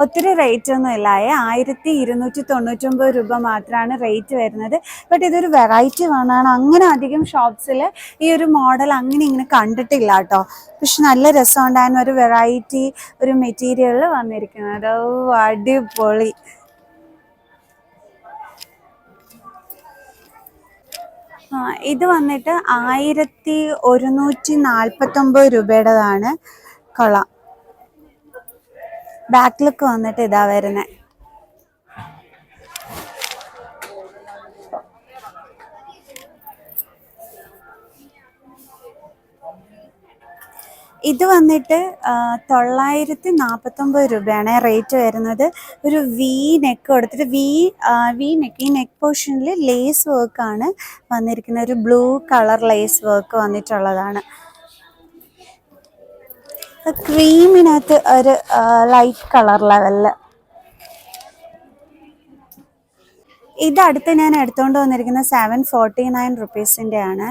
S1: ഒത്തിരി റേറ്റ് ഒന്നും ഇല്ല. 1299 രൂപ മാത്രമാണ് റേറ്റ് വരുന്നത്. ബട്ട് ഇതൊരു വെറൈറ്റി വണ്ണാണ്. അങ്ങനെ അധികം ഷോപ്സിൽ ഈ ഒരു മോഡൽ അങ്ങനെ ഇങ്ങനെ കണ്ടിട്ടില്ല കേട്ടോ. പക്ഷെ നല്ല രസമുണ്ടായിരുന്നു, ഒരു വെറൈറ്റി ഒരു മെറ്റീരിയലിൽ വന്നിരിക്കുന്നത്. അടിപൊളി. ഇത് വന്നിട്ട് 1149 രൂപയുടേതാണ്. കൊള്ളാം. ബാക്ക് ലുക്ക് വന്നിട്ട് ഇതാ വരുന്നത്. ഇത് വന്നിട്ട് 949 രൂപയാണ് റേറ്റ് വരുന്നത്. ഒരു വി നെക്ക് കൊടുത്തിട്ട് വി നെക്ക്, ഈ നെക്ക് പോർഷനിൽ ലേസ് വർക്കാണ് വന്നിരിക്കുന്നത്. ഒരു ബ്ലൂ കളർ ലേസ് വർക്ക് വന്നിട്ടുള്ളതാണ്. ക്രീമിനകത്ത് ഒരു ലൈറ്റ് കളർ ലെവലിൽ. ഇത് അടുത്ത് ഞാൻ എടുത്തുകൊണ്ട് വന്നിരിക്കുന്നത് 749 റുപ്പീസിൻ്റെ ആണ്.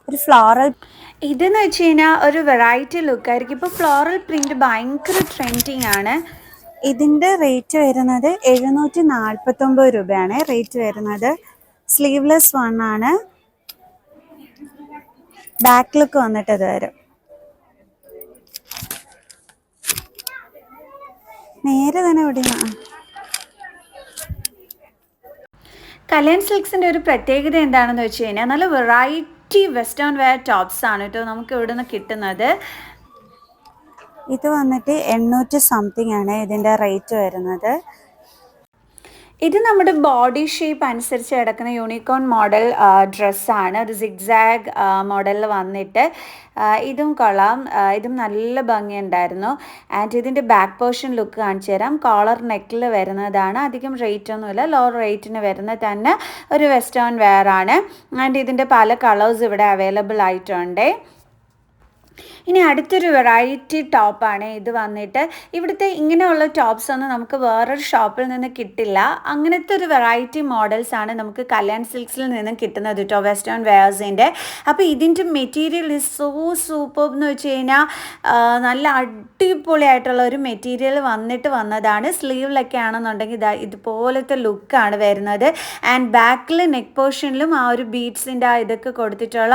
S1: ഒരു ഫ്ലോറൽ, ഇതെന്ന് വെച്ച് കഴിഞ്ഞാൽ ഒരു വെറൈറ്റി ലുക്കായിരിക്കും. ഇപ്പോൾ ഫ്ലോറൽ പ്രിൻറ്റ് ഭയങ്കര ട്രെൻഡിങ് ആണ്. ഇതിൻ്റെ റേറ്റ് വരുന്നത് 749 രൂപയാണ് റേറ്റ് വരുന്നത്. സ്ലീവ്ലെസ് വണ്ണാണ്. ബാക്ക് ലുക്ക് വന്നിട്ട് ഇത് വരും. നേരെ തന്നെ ഓടിയാണ്. കല്യാൺ സിൽക്സിൻ്റെ ഒരു പ്രത്യേകത എന്താണെന്ന് വെച്ച് കഴിഞ്ഞാൽ നല്ല വെറൈറ്റി വെസ്റ്റേൺ വെയർ ടോപ്സ് ആണ് കേട്ടോ നമുക്ക് ഇവിടെ നിന്ന് കിട്ടുന്നത്. ഇത് വന്നിട്ട് 800 സംതിങ് ആണ് ഇതിൻ്റെ റേറ്റ് വരുന്നത്. ഇത് നമ്മുടെ ബോഡി ഷേപ്പ് അനുസരിച്ച് കിടക്കുന്ന യൂണിക്കോൺ മോഡൽ ഡ്രസ്സാണ്. ഒരു സിഗ്സാഗ് മോഡലിൽ വന്നിട്ട് ഇതും കൊള്ളാം. ഇതും നല്ല ഭംഗിയുണ്ടായിരുന്നു. ആൻഡ് ഇതിൻ്റെ ബാക്ക് പോർഷൻ ലുക്ക് കാണിച്ചു തരാം. കോളർ നെക്കിൽ വരുന്നതാണ്. അധികം റേറ്റ് ഒന്നുമില്ല, ലോ റേറ്റിന് വരുന്ന തന്നെ ഒരു വെസ്റ്റേൺ വെയർ ആണ്. ആൻഡ് ഇതിൻ്റെ പല കളേഴ്സ് ഇവിടെ അവൈലബിൾ ആയിട്ടുണ്ട്. ഇനി അടുത്തൊരു വെറൈറ്റി ടോപ്പാണ്. ഇത് വന്നിട്ട് ഇവിടുത്തെ ഇങ്ങനെയുള്ള ടോപ്സ് ഒന്നും നമുക്ക് വേറൊരു ഷോപ്പിൽ നിന്ന് കിട്ടില്ല. അങ്ങനത്തെ ഒരു വെറൈറ്റി മോഡൽസ് ആണ് നമുക്ക് കല്യാൺ സിൽക്സിൽ നിന്നും കിട്ടുന്നത് കേട്ടോ, വെസ്റ്റേൺ വെയേഴ്സിൻ്റെ. അപ്പോൾ ഇതിൻ്റെ മെറ്റീരിയൽ ഇസ് സോ സൂപ്പർ എന്ന് വെച്ച് കഴിഞ്ഞാൽ നല്ല അടിപൊളിയായിട്ടുള്ള ഒരു മെറ്റീരിയൽ വന്നതാണ്. സ്ലീവിലൊക്കെ ആണെന്നുണ്ടെങ്കിൽ ഇതുപോലത്തെ ലുക്കാണ് വരുന്നത്. ആൻഡ് ബാക്കിൽ നെക്ക് പോർഷനിലും ആ ഒരു ബീഡ്സിൻ്റെ ഇതൊക്കെ കൊടുത്തിട്ടുള്ള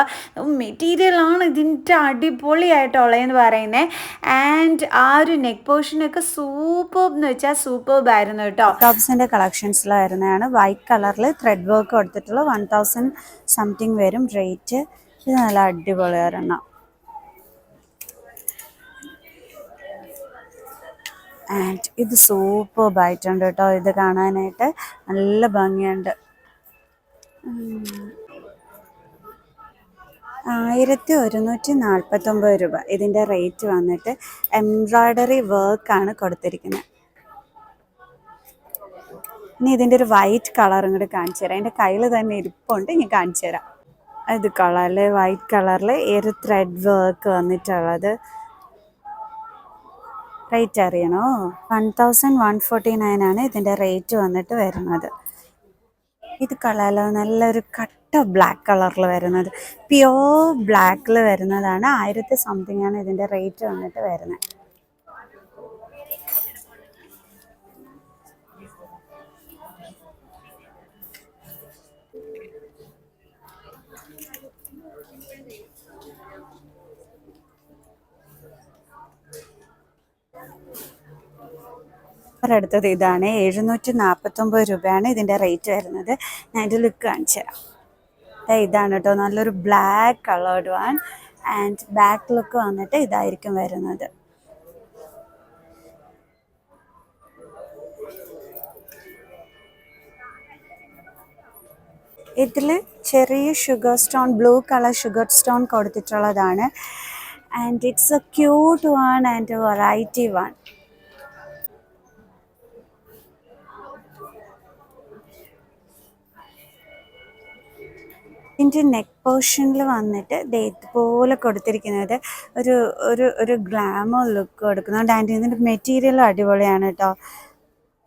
S1: മെറ്റീരിയലാണ് ഇതിൻ്റെ അടിപൊളിയായിട്ടുള്ളതെന്ന് പറയുന്നത്. ആൻഡ് ആ ഒരു നെക്ക് പോർഷനൊക്കെ സൂപ്പർ എന്ന് വെച്ചാൽ സൂപ്പർബ് ആയിരുന്നു കേട്ടോ. ടോപ്സിൻ്റെ കളക്ഷൻസിൽ വരുന്നതാണ്. വൈറ്റ് കളറിൽ ത്രെഡ് വർക്ക് കൊടുത്തിട്ടുള്ള 1000 സംതിങ് വരും റേറ്റ്. ഇത് നല്ല അടിപൊളിയായിരുന്നു. ആൻഡ് ഇത് സൂപ്പർബ് ആയിട്ടുണ്ട് കേട്ടോ. ഇത് കാണാനായിട്ട് നല്ല ഭംഗിയുണ്ട്. 1149 രൂപ ഇതിൻ്റെ റേറ്റ് വന്നിട്ട്. എംബ്രോയ്ഡറി വർക്കാണ് കൊടുത്തിരിക്കുന്നത്. ഇനി ഇതിൻ്റെ ഒരു വൈറ്റ് കളറും കൂടി കാണിച്ചു തരാം. എൻ്റെ കയ്യിൽ തന്നെ ഇരിപ്പുണ്ട്, ഇനി കാണിച്ചു തരാം. ഇത് കളറിൽ വൈറ്റ് കളറിൽ ഈ ഒരു ത്രെഡ് വർക്ക് വന്നിട്ടുള്ളത്. റേറ്റ് അറിയണോ? 1149 ആണ് ഇതിൻ്റെ റേറ്റ് വന്നിട്ട് വരുന്നത്. ഇത് കളറിൽ നല്ലൊരു കട്ട ബ്ലാക്ക് കളറിൽ വരുന്നത്, പ്യോർ ബ്ലാക്കിൽ വരുന്നതാണ്. 1000 സംതിങ് ആണ് ഇതിൻ്റെ റേറ്റ് വന്നിട്ട് വരുന്നത്. അടുത്തത് ഇതാണ്. 749 രൂപയാണ് ഇതിൻ്റെ റേറ്റ് വരുന്നത്. ഞാൻ ഇതിൻ്റെ ലുക്ക് കാണിച്ചു തരാം. ഇതാണ് കേട്ടോ, നല്ലൊരു black coloured one. And back look വന്നിട്ട് ഇതായിരിക്കും വരുന്നത്. ഇതിൽ ചെറിയ sugar stone, blue colour sugar stone കൊടുത്തിട്ടുള്ളതാണ്. And it's a cute one and a variety one. ഇതിൻ്റെ നെക്ക് പോർഷനിൽ വന്നിട്ട് ഇതുപോലെ കൊടുത്തിരിക്കുന്നത് ഒരു ഒരു ഒരു ഗ്ലാമർ ലുക്ക് കൊടുക്കുന്നുണ്ട്. ആൻഡ് ഇതിൻ്റെ മെറ്റീരിയലും അടിപൊളിയാണ് കേട്ടോ,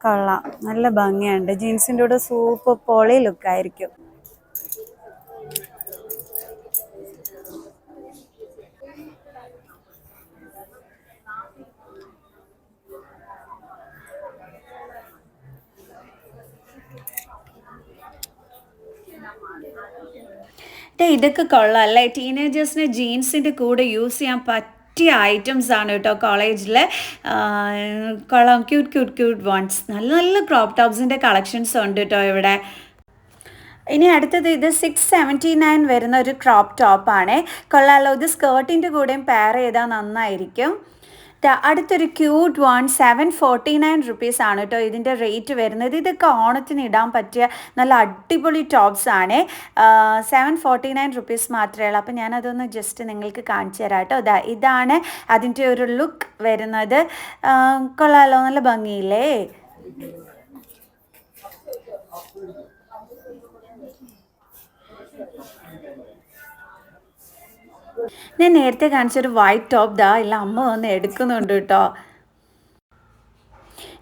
S1: കൊള്ളാം, നല്ല ഭംഗിയുണ്ട്. ജീൻസിൻ്റെ കൂടെ സൂപ്പർ പോളി ലുക്കായിരിക്കും. ഇതൊക്കെ കൊള്ളാം അല്ലേ, ടീനേജേഴ്സിന് ജീൻസിൻ്റെ കൂടെ യൂസ് ചെയ്യാൻ പറ്റിയ ഐറ്റംസ് ആണ് കേട്ടോ കോളേജിൽ. കൊള്ളാം, ക്യൂട്ട് ക്യൂട്ട് ക്യൂട്ട് വൺസ്. നല്ല നല്ല ക്രോപ്പ് ടോപ്സിൻ്റെ കളക്ഷൻസ് ഉണ്ട് കേട്ടോ ഇവിടെ. ഇനി അടുത്തത് ഇത് 679 വരുന്ന ഒരു ക്രോപ്പ് ടോപ്പാണ്. കൊള്ളാലോ, ഇത് സ്കേർട്ടിൻ്റെ കൂടെയും പെയർ ചെയ്താൽ നന്നായിരിക്കും. അടുത്തൊരു ക്യൂട്ട് വൺ 749 റുപ്പീസ് ആണ് കേട്ടോ ഇതിൻ്റെ റേറ്റ് വരുന്നത്. ഇതൊക്കെ ഓണത്തിന് ഇടാൻ പറ്റിയ നല്ല അടിപൊളി ടോപ്സ് ആണ്. 749 റുപ്പീസ് മാത്രമേ ഉള്ളൂ. അപ്പോൾ ഞാനതൊന്ന് ജസ്റ്റ് നിങ്ങൾക്ക് കാണിച്ചു തരാം കേട്ടോ. ഇതാണ് അതിൻ്റെ ഒരു ലുക്ക് വരുന്നത്. കൊള്ളാലോ, നല്ല ഭംഗിയില്ലേ. ഞാൻ നേരത്തെ കാണിച്ചൊരു വൈറ്റ് ടോപ്പ് ഇല്ല അമ്മ വന്ന് എടുക്കുന്നുണ്ട് കേട്ടോ.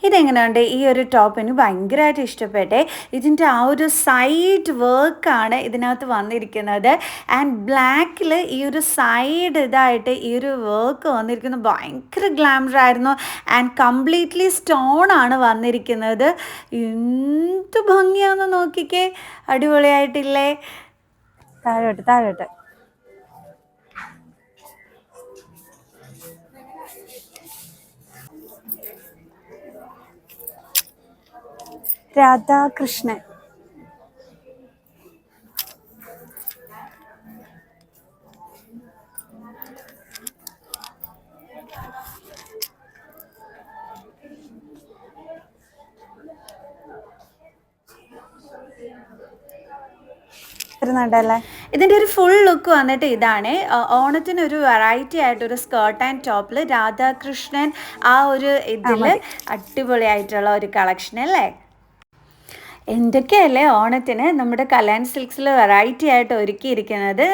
S1: ഇതെങ്ങനെയുണ്ട്? ഈ ഒരു ടോപ്പ് എനിക്ക് ഭയങ്കരമായിട്ട് ഇഷ്ടപ്പെട്ടെ. ഇതിൻ്റെ ആ ഒരു സൈഡ് വർക്കാണ് ഇതിനകത്ത് വന്നിരിക്കുന്നത്. ആൻഡ് ബ്ലാക്കിൽ ഈ ഒരു സൈഡ് ഇതായിട്ട് ഈ ഒരു വർക്ക് വന്നിരിക്കുന്നത് ഭയങ്കര ഗ്ലാമറായിരുന്നു. ആൻഡ് കംപ്ലീറ്റ്ലി സ്റ്റോൺ ആണ് വന്നിരിക്കുന്നത്. എന്ത് ഭംഗിയാണെന്ന് നോക്കിക്കേ, അടിപൊളിയായിട്ടില്ലേ? താഴോട്ട് താഴോട്ട്. രാധാകൃഷ്ണൻ. ഇതിൻ്റെ ഒരു ഫുൾ ലുക്ക് വന്നിട്ട് ഇതാണ്. ഓണത്തിനൊരു വെറൈറ്റി ആയിട്ടൊരു സ്കേർട്ട് ആൻഡ് ടോപ്പിൽ രാധാകൃഷ്ണൻ ആ ഒരു ഇതിൽ അടിപൊളിയായിട്ടുള്ള ഒരു കളക്ഷൻ അല്ലേ. എന്തൊക്കെയല്ലേ ഓണത്തിന് നമ്മുടെ കല്യാൺ സിൽക്സിൽ വെറൈറ്റി ആയിട്ട് ഒരുക്കിയിരിക്കുന്നത്.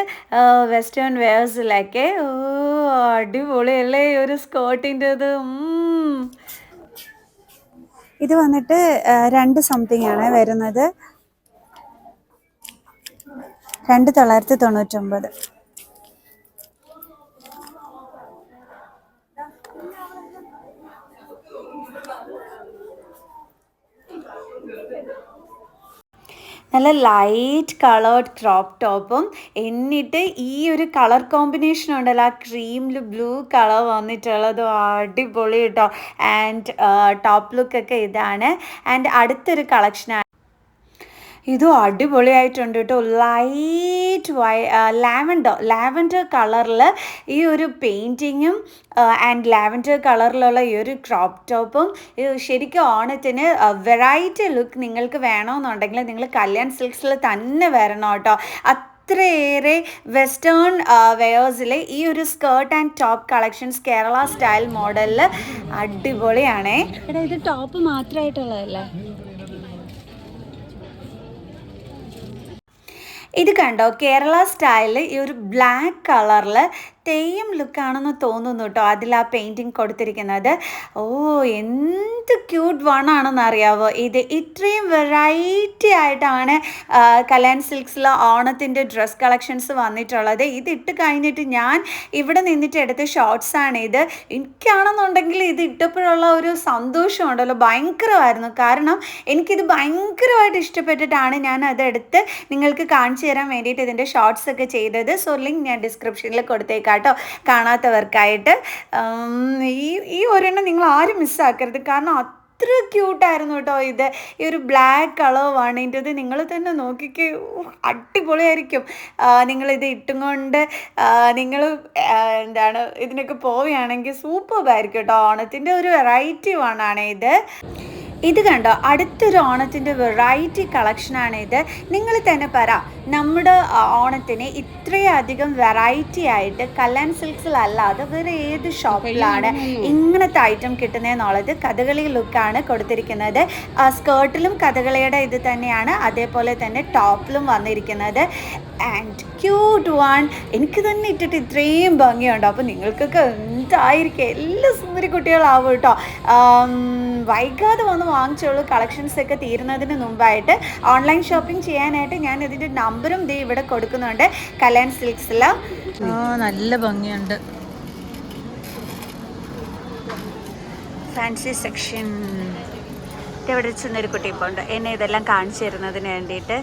S1: വെസ്റ്റേൺ വെയേഴ്സിലൊക്കെ അടിപൊളിയല്ലേ ഒരു സ്കേർട്ടിൻ്റെത്. ഇത് വന്നിട്ട് 2 സംതിങ് ആണ് വരുന്നത്, 2999. നല്ല ലൈറ്റ് കളേർഡ് ക്രോപ്പ് ടോപ്പും എന്നിട്ട് ഈ ഒരു കളർ കോമ്പിനേഷൻ ഉണ്ടല്ലോ, ആ ക്രീമിൽ ബ്ലൂ കളർ വന്നിട്ടുള്ളത് അടിപൊളി കേട്ടോ. ആൻഡ് ടോപ്പ് ലുക്കൊക്കെ ഇതാണ്. ആൻഡ് അടുത്തൊരു കളക്ഷനാണ്. ഇതും അടിപൊളിയായിട്ടുണ്ട് കേട്ടോ. ലൈറ്റ് ലാവൻഡർ കളറിൽ ഈ ഒരു പെയിൻറ്റിങ്ങും ആൻഡ് ലാവൻഡർ കളറിലുള്ള ഈ ഒരു ക്രോപ്പ് ടോപ്പും ശരിക്കും ഓണത്തിന് വെറൈറ്റി ലുക്ക് നിങ്ങൾക്ക് വേണമെന്നുണ്ടെങ്കിൽ നിങ്ങൾ കല്യാൺ സിൽക്സിൽ തന്നെ വരണം കേട്ടോ. അത്രയേറെ വെസ്റ്റേൺ വെയേഴ്സിലെ ഈ ഒരു skirt and top collections Kerala style മോഡലിൽ അടിപൊളിയാണേ. ഇത് ടോപ്പ് മാത്രമായിട്ടുള്ളതല്ലേ. ഇത് കണ്ടോ, കേരള സ്റ്റൈലിൽ ഈ ഒരു ബ്ലാക്ക് കളറിൽ തെയ്യം ലുക്കാണെന്ന് തോന്നുന്നു കേട്ടോ അതിൽ ആ പെയിൻറ്റിങ് കൊടുത്തിരിക്കുന്നത്. എന്ത് ക്യൂട്ട് വണ്ണാണെന്ന് അറിയാവോ ഇത്. ഇത്രയും വെറൈറ്റി ആയിട്ടാണ് കല്യാൺ സിൽക്സിൽ ഓണത്തിൻ്റെ ഡ്രസ് കളക്ഷൻസ് വന്നിട്ടുള്ളത്. ഇതിട്ട് കഴിഞ്ഞിട്ട് ഞാൻ ഇവിടെ നിന്നിട്ട് എടുത്ത ഷോർട്സാണ് ഇത്. എനിക്കാണെന്നുണ്ടെങ്കിൽ ഇത് ഇട്ടപ്പോഴുള്ള ഒരു സന്തോഷമുണ്ടല്ലോ ഭയങ്കരമായിരുന്നു. കാരണം എനിക്കിത് ഭയങ്കരമായിട്ട് ഇഷ്ടപ്പെട്ടിട്ടാണ് ഞാൻ അതെടുത്ത് നിങ്ങൾക്ക് കാണിച്ചു തരാൻ വേണ്ടിയിട്ട് ഇതിൻ്റെ ഷോർട്സ് ഒക്കെ ചെയ്തത്. സോ ലിങ്ക് ഞാൻ ഡിസ്ക്രിപ്ഷനിൽ കൊടുത്തേക്കാം കേട്ടോ കാണാത്തവർക്കായിട്ട്. ഈ ഒരെണ്ണം നിങ്ങൾ ആരും മിസ്സാക്കരുത്, കാരണം അത്ര ക്യൂട്ടായിരുന്നു കേട്ടോ ഇത്. ഈ ഒരു ബ്ലാക്ക് കളർ വാണിൻ്റെത് നിങ്ങൾ തന്നെ നോക്കിക്കേ, അടിപൊളിയായിരിക്കും. നിങ്ങളിത് ഇട്ടും കൊണ്ട് നിങ്ങൾ ഇതിനൊക്കെ പോവുകയാണെങ്കിൽ സൂപ്പറായിരിക്കും കേട്ടോ. ഓണത്തിൻ്റെ ഒരു വെറൈറ്റി വണ്ണാണ് ഇത്. ഇത് കണ്ടോ, അടുത്തൊരു ഓണത്തിൻ്റെ വെറൈറ്റി കളക്ഷനാണ് ഇത്. നിങ്ങൾ തന്നെ പറ, നമ്മുടെ ഓണത്തിന് ഇത്രയധികം വെറൈറ്റി ആയിട്ട് കല്യാൺ സിൽക്സിലല്ലാതെ വേറെ ഏത് ഷോപ്പിലാണ് ഇങ്ങനത്തെ ഐറ്റം കിട്ടുന്നതെന്നുള്ളത് കഥകളി ലുക്കാണ് കൊടുത്തിരിക്കുന്നത്. സ്കേർട്ടിലും കഥകളിയുടെ ഇത് തന്നെയാണ്, അതേപോലെ തന്നെ ടോപ്പിലും വന്നിരിക്കുന്നത്. And cute one. എനിക്ക് തന്നെ ഇട്ടിട്ട് ഇത്രയും ഭംഗിയുണ്ട്. അപ്പോൾ നിങ്ങൾക്കൊക്കെ എന്തായിരിക്കും, എല്ലാ സുന്ദരി കുട്ടികളാവും കേട്ടോ. വൈകാതെ വന്ന് വാങ്ങിച്ചോളൂ. കളക്ഷൻസൊക്കെ തീരുന്നതിന് മുമ്പായിട്ട് ഓൺലൈൻ ഷോപ്പിംഗ് ചെയ്യാനായിട്ട് ഞാൻ ഇതിൻ്റെ നമ്പറും ദേ ഇവിടെ കൊടുക്കുന്നുണ്ട്. കല്യാൺ സിൽക്സിൽ.
S2: നല്ല ഭംഗിയുണ്ട്.
S1: Fancy section. ഇവിടെ ചെന്നൊരു കുട്ടി ഇപ്പോൾ ഉണ്ട് എന്നെ ഇതെല്ലാം കാണിച്ചു തരുന്നതിന് വേണ്ടിയിട്ട്.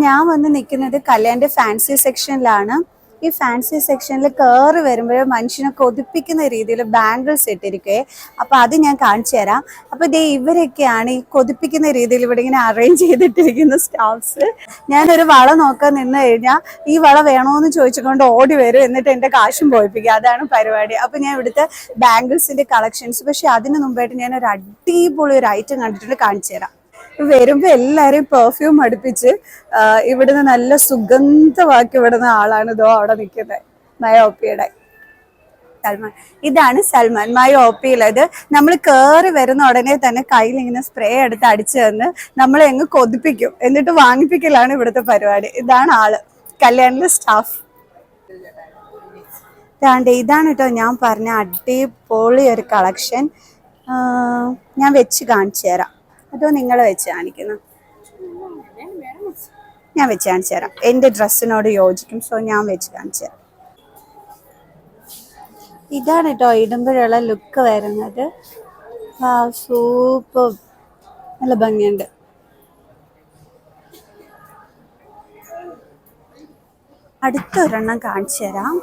S1: ഞാൻ വന്ന് നിൽക്കുന്നത് കല്യാണിൻ്റെ ഫാൻസി സെക്ഷനിലാണ്. ഈ ഫാൻസി സെക്ഷനിൽ കയറി വരുമ്പോൾ മനുഷ്യനെ കൊതിപ്പിക്കുന്ന രീതിയിൽ ബാംഗിൾസ് ഇട്ടിരിക്കുകയെ. അപ്പോൾ അത് ഞാൻ കാണിച്ചു തരാം. അപ്പോൾ ഇതേ ഇവരൊക്കെയാണ് ഈ കൊതിപ്പിക്കുന്ന രീതിയിൽ ഇവിടെ ഇങ്ങനെ അറേഞ്ച് ചെയ്തിട്ടിരിക്കുന്ന സ്റ്റാഫ്സ്. ഞാനൊരു വള നോക്കാൻ നിന്ന് കഴിഞ്ഞാൽ ഈ വള വേണോന്ന് ചോദിച്ചുകൊണ്ട് ഓടി വരും, എന്നിട്ട് എൻ്റെ കാശും പോയിപ്പിക്കുക. അതാണ് പരിപാടി. അപ്പോൾ ഞാൻ ഇവിടുത്തെ ബാംഗിൾസിൻ്റെ കളക്ഷൻസ്, പക്ഷേ അതിന് മുമ്പായിട്ട് ഞാൻ ഒരു അടിപൊളി ഒരു ഐറ്റം കണ്ടിട്ടുണ്ട്, കാണിച്ചു തരാം. വരുമ്പോൾ എല്ലാവരെയും പെർഫ്യൂം അടുപ്പിച്ച് ഇവിടുന്ന് നല്ല സുഗന്ധമാക്കി വിടുന്ന ആളാണ് ഇതോ അവിടെ നിൽക്കുന്നത്, മയോപ്പിയുടെ സൽമാൻ. ഇതാണ് സൽമാൻ മയോപ്പിയിലത്. നമ്മൾ കയറി വരുന്ന ഉടനെ തന്നെ കയ്യിൽ ഇങ്ങനെ സ്പ്രേ എടുത്ത് അടിച്ചു തന്ന് നമ്മളെ അങ്ങ് കൊതിപ്പിക്കും, എന്നിട്ട് വാങ്ങിപ്പിക്കലാണ് ഇവിടുത്തെ പരിപാടി. ഇതാണ് ആള്, കല്യാണിലെ സ്റ്റാഫ്. ഇതാണ് കേട്ടോ ഞാൻ പറഞ്ഞ അടിപൊളി ഒരു കളക്ഷൻ. ഞാൻ വെച്ച് കാണിച്ചു തരാം. അതോ നിങ്ങൾ വെച്ച് കാണിക്കുന്നു? ഞാൻ വെച്ച് കാണിച്ചു തരാം. എൻ്റെ ഡ്രസ്സിനോട് യോജിക്കും, സോ ഞാൻ വെച്ച് കാണിച്ചു തരാം. ഇതാണ് കേട്ടോ ഇടുമ്പോഴുള്ള ലുക്ക് വരുന്നത്. സൂപ്പർ, നല്ല ഭംഗിയുണ്ട്. അടുത്തൊരെണ്ണം കാണിച്ചു തരാം.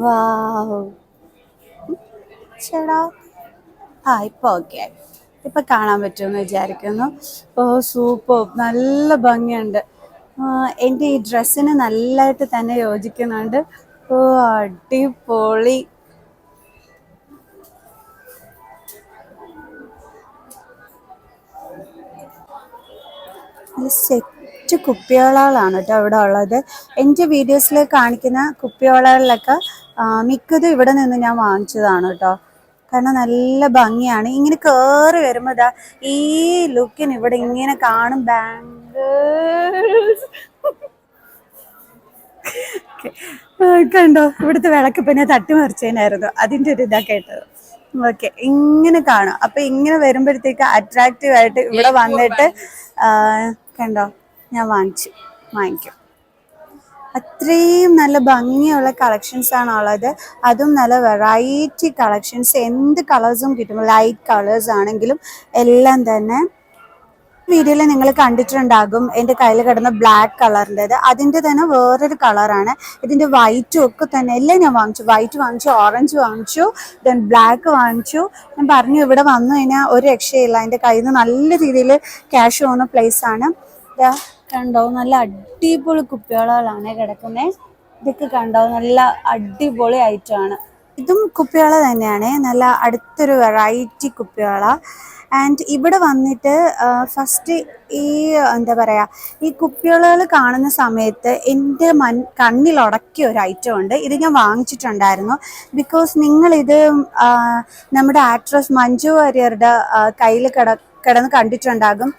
S1: വാവ്, ചേടാ. ഇപ്പൊ ഓക്കെ, ഇപ്പൊ കാണാൻ പറ്റുമെന്ന് വിചാരിക്കുന്നു. സൂപ്പർ, നല്ല ഭംഗിയുണ്ട്. എൻ്റെ ഈ ഡ്രസ്സിന് നല്ലതായിട്ട് തന്നെ യോജിക്കുന്നുണ്ട്. അടിപൊളി. സെറ്റ് കുപ്പിയോളകളാണ് കേട്ടോ ഇവിടെ ഉള്ളത്. എൻ്റെ വീഡിയോസിൽ കാണിക്കുന്ന കുപ്പിയോളകളിലൊക്കെ മിക്കതും ഇവിടെ നിന്ന് ഞാൻ വാങ്ങിച്ചതാണ് കേട്ടോ. കാരണം നല്ല ഭംഗിയാണ്. ഇങ്ങനെ കയറി വരുമ്പോൾ ഇതാ ഈ ലുക്കിന് ഇവിടെ ഇങ്ങനെ കാണും ബാംഗിൾസ്. കണ്ടോ, ഇവിടുത്തെ വിളക്ക് പിന്നെ തട്ടിമറിച്ചതിനായിരുന്നു, അതിൻ്റെ ഒരു ഇതാ കേട്ടത്. ഓക്കെ, ഇങ്ങനെ കാണും. അപ്പൊ ഇങ്ങനെ വരുമ്പോഴത്തേക്ക് അട്രാക്റ്റീവ് ആയിട്ട് ഇവിടെ വന്നിട്ട് കണ്ടോ ഞാൻ വാങ്ങിക്കും. അത്രയും നല്ല ഭംഗിയുള്ള കളക്ഷൻസ് ആണ് ഉള്ളത്. അതും നല്ല വെറൈറ്റി കളക്ഷൻസ്, എന്ത് കളേഴ്സും കിട്ടും. ലൈറ്റ് കളേഴ്സ് ആണെങ്കിലും എല്ലാം തന്നെ. വീഡിയോയിൽ നിങ്ങൾ കണ്ടിട്ടുണ്ടാകും എൻ്റെ കയ്യിൽ കിടന്ന ബ്ലാക്ക് കളറിൻ്റെത്. അതിൻ്റെ തന്നെ വേറൊരു കളറാണ്. ഇതിൻ്റെ വൈറ്റും ഒക്കെ തന്നെ എല്ലാം ഞാൻ വാങ്ങിച്ചു. വൈറ്റ് വാങ്ങിച്ചു, ഓറഞ്ച് വാങ്ങിച്ചു, ദെൻ ബ്ലാക്ക് വാങ്ങിച്ചു. ഞാൻ പറഞ്ഞു ഇവിടെ വന്നു കഴിഞ്ഞാൽ ഒരു രക്ഷയില്ല. എൻ്റെ കയ്യിൽ നിന്ന് നല്ല രീതിയിൽ ക്യാഷ് പോകുന്ന പ്ലേസാണ്. കണ്ടോ, നല്ല അടിപൊളി കുപ്പികളാണ് കിടക്കുന്നത്. ഇതൊക്കെ കണ്ടോ, നല്ല അടിപൊളി ഐറ്റമാണ്. ഇതും കുപ്പികള തന്നെയാണ്, നല്ല അടുത്തൊരു വെറൈറ്റി കുപ്പികള. ആൻഡ് ഇവിടെ വന്നിട്ട് ഫസ്റ്റ് ഈ എന്താ പറയുക, ഈ കുപ്പികളകൾ കാണുന്ന സമയത്ത് എൻ്റെ കണ്ണിലുടക്കിയ ഒരു ഐറ്റം ഉണ്ട്. ഇത് ഞാൻ വാങ്ങിച്ചിട്ടുണ്ടായിരുന്നു. ബിക്കോസ് നിങ്ങളിത് നമ്മുടെ ആക്ട്രസ് മഞ്ജു വാര്യറുടെ കയ്യിൽ കിടന്ന് കണ്ടിട്ടുണ്ടാകും.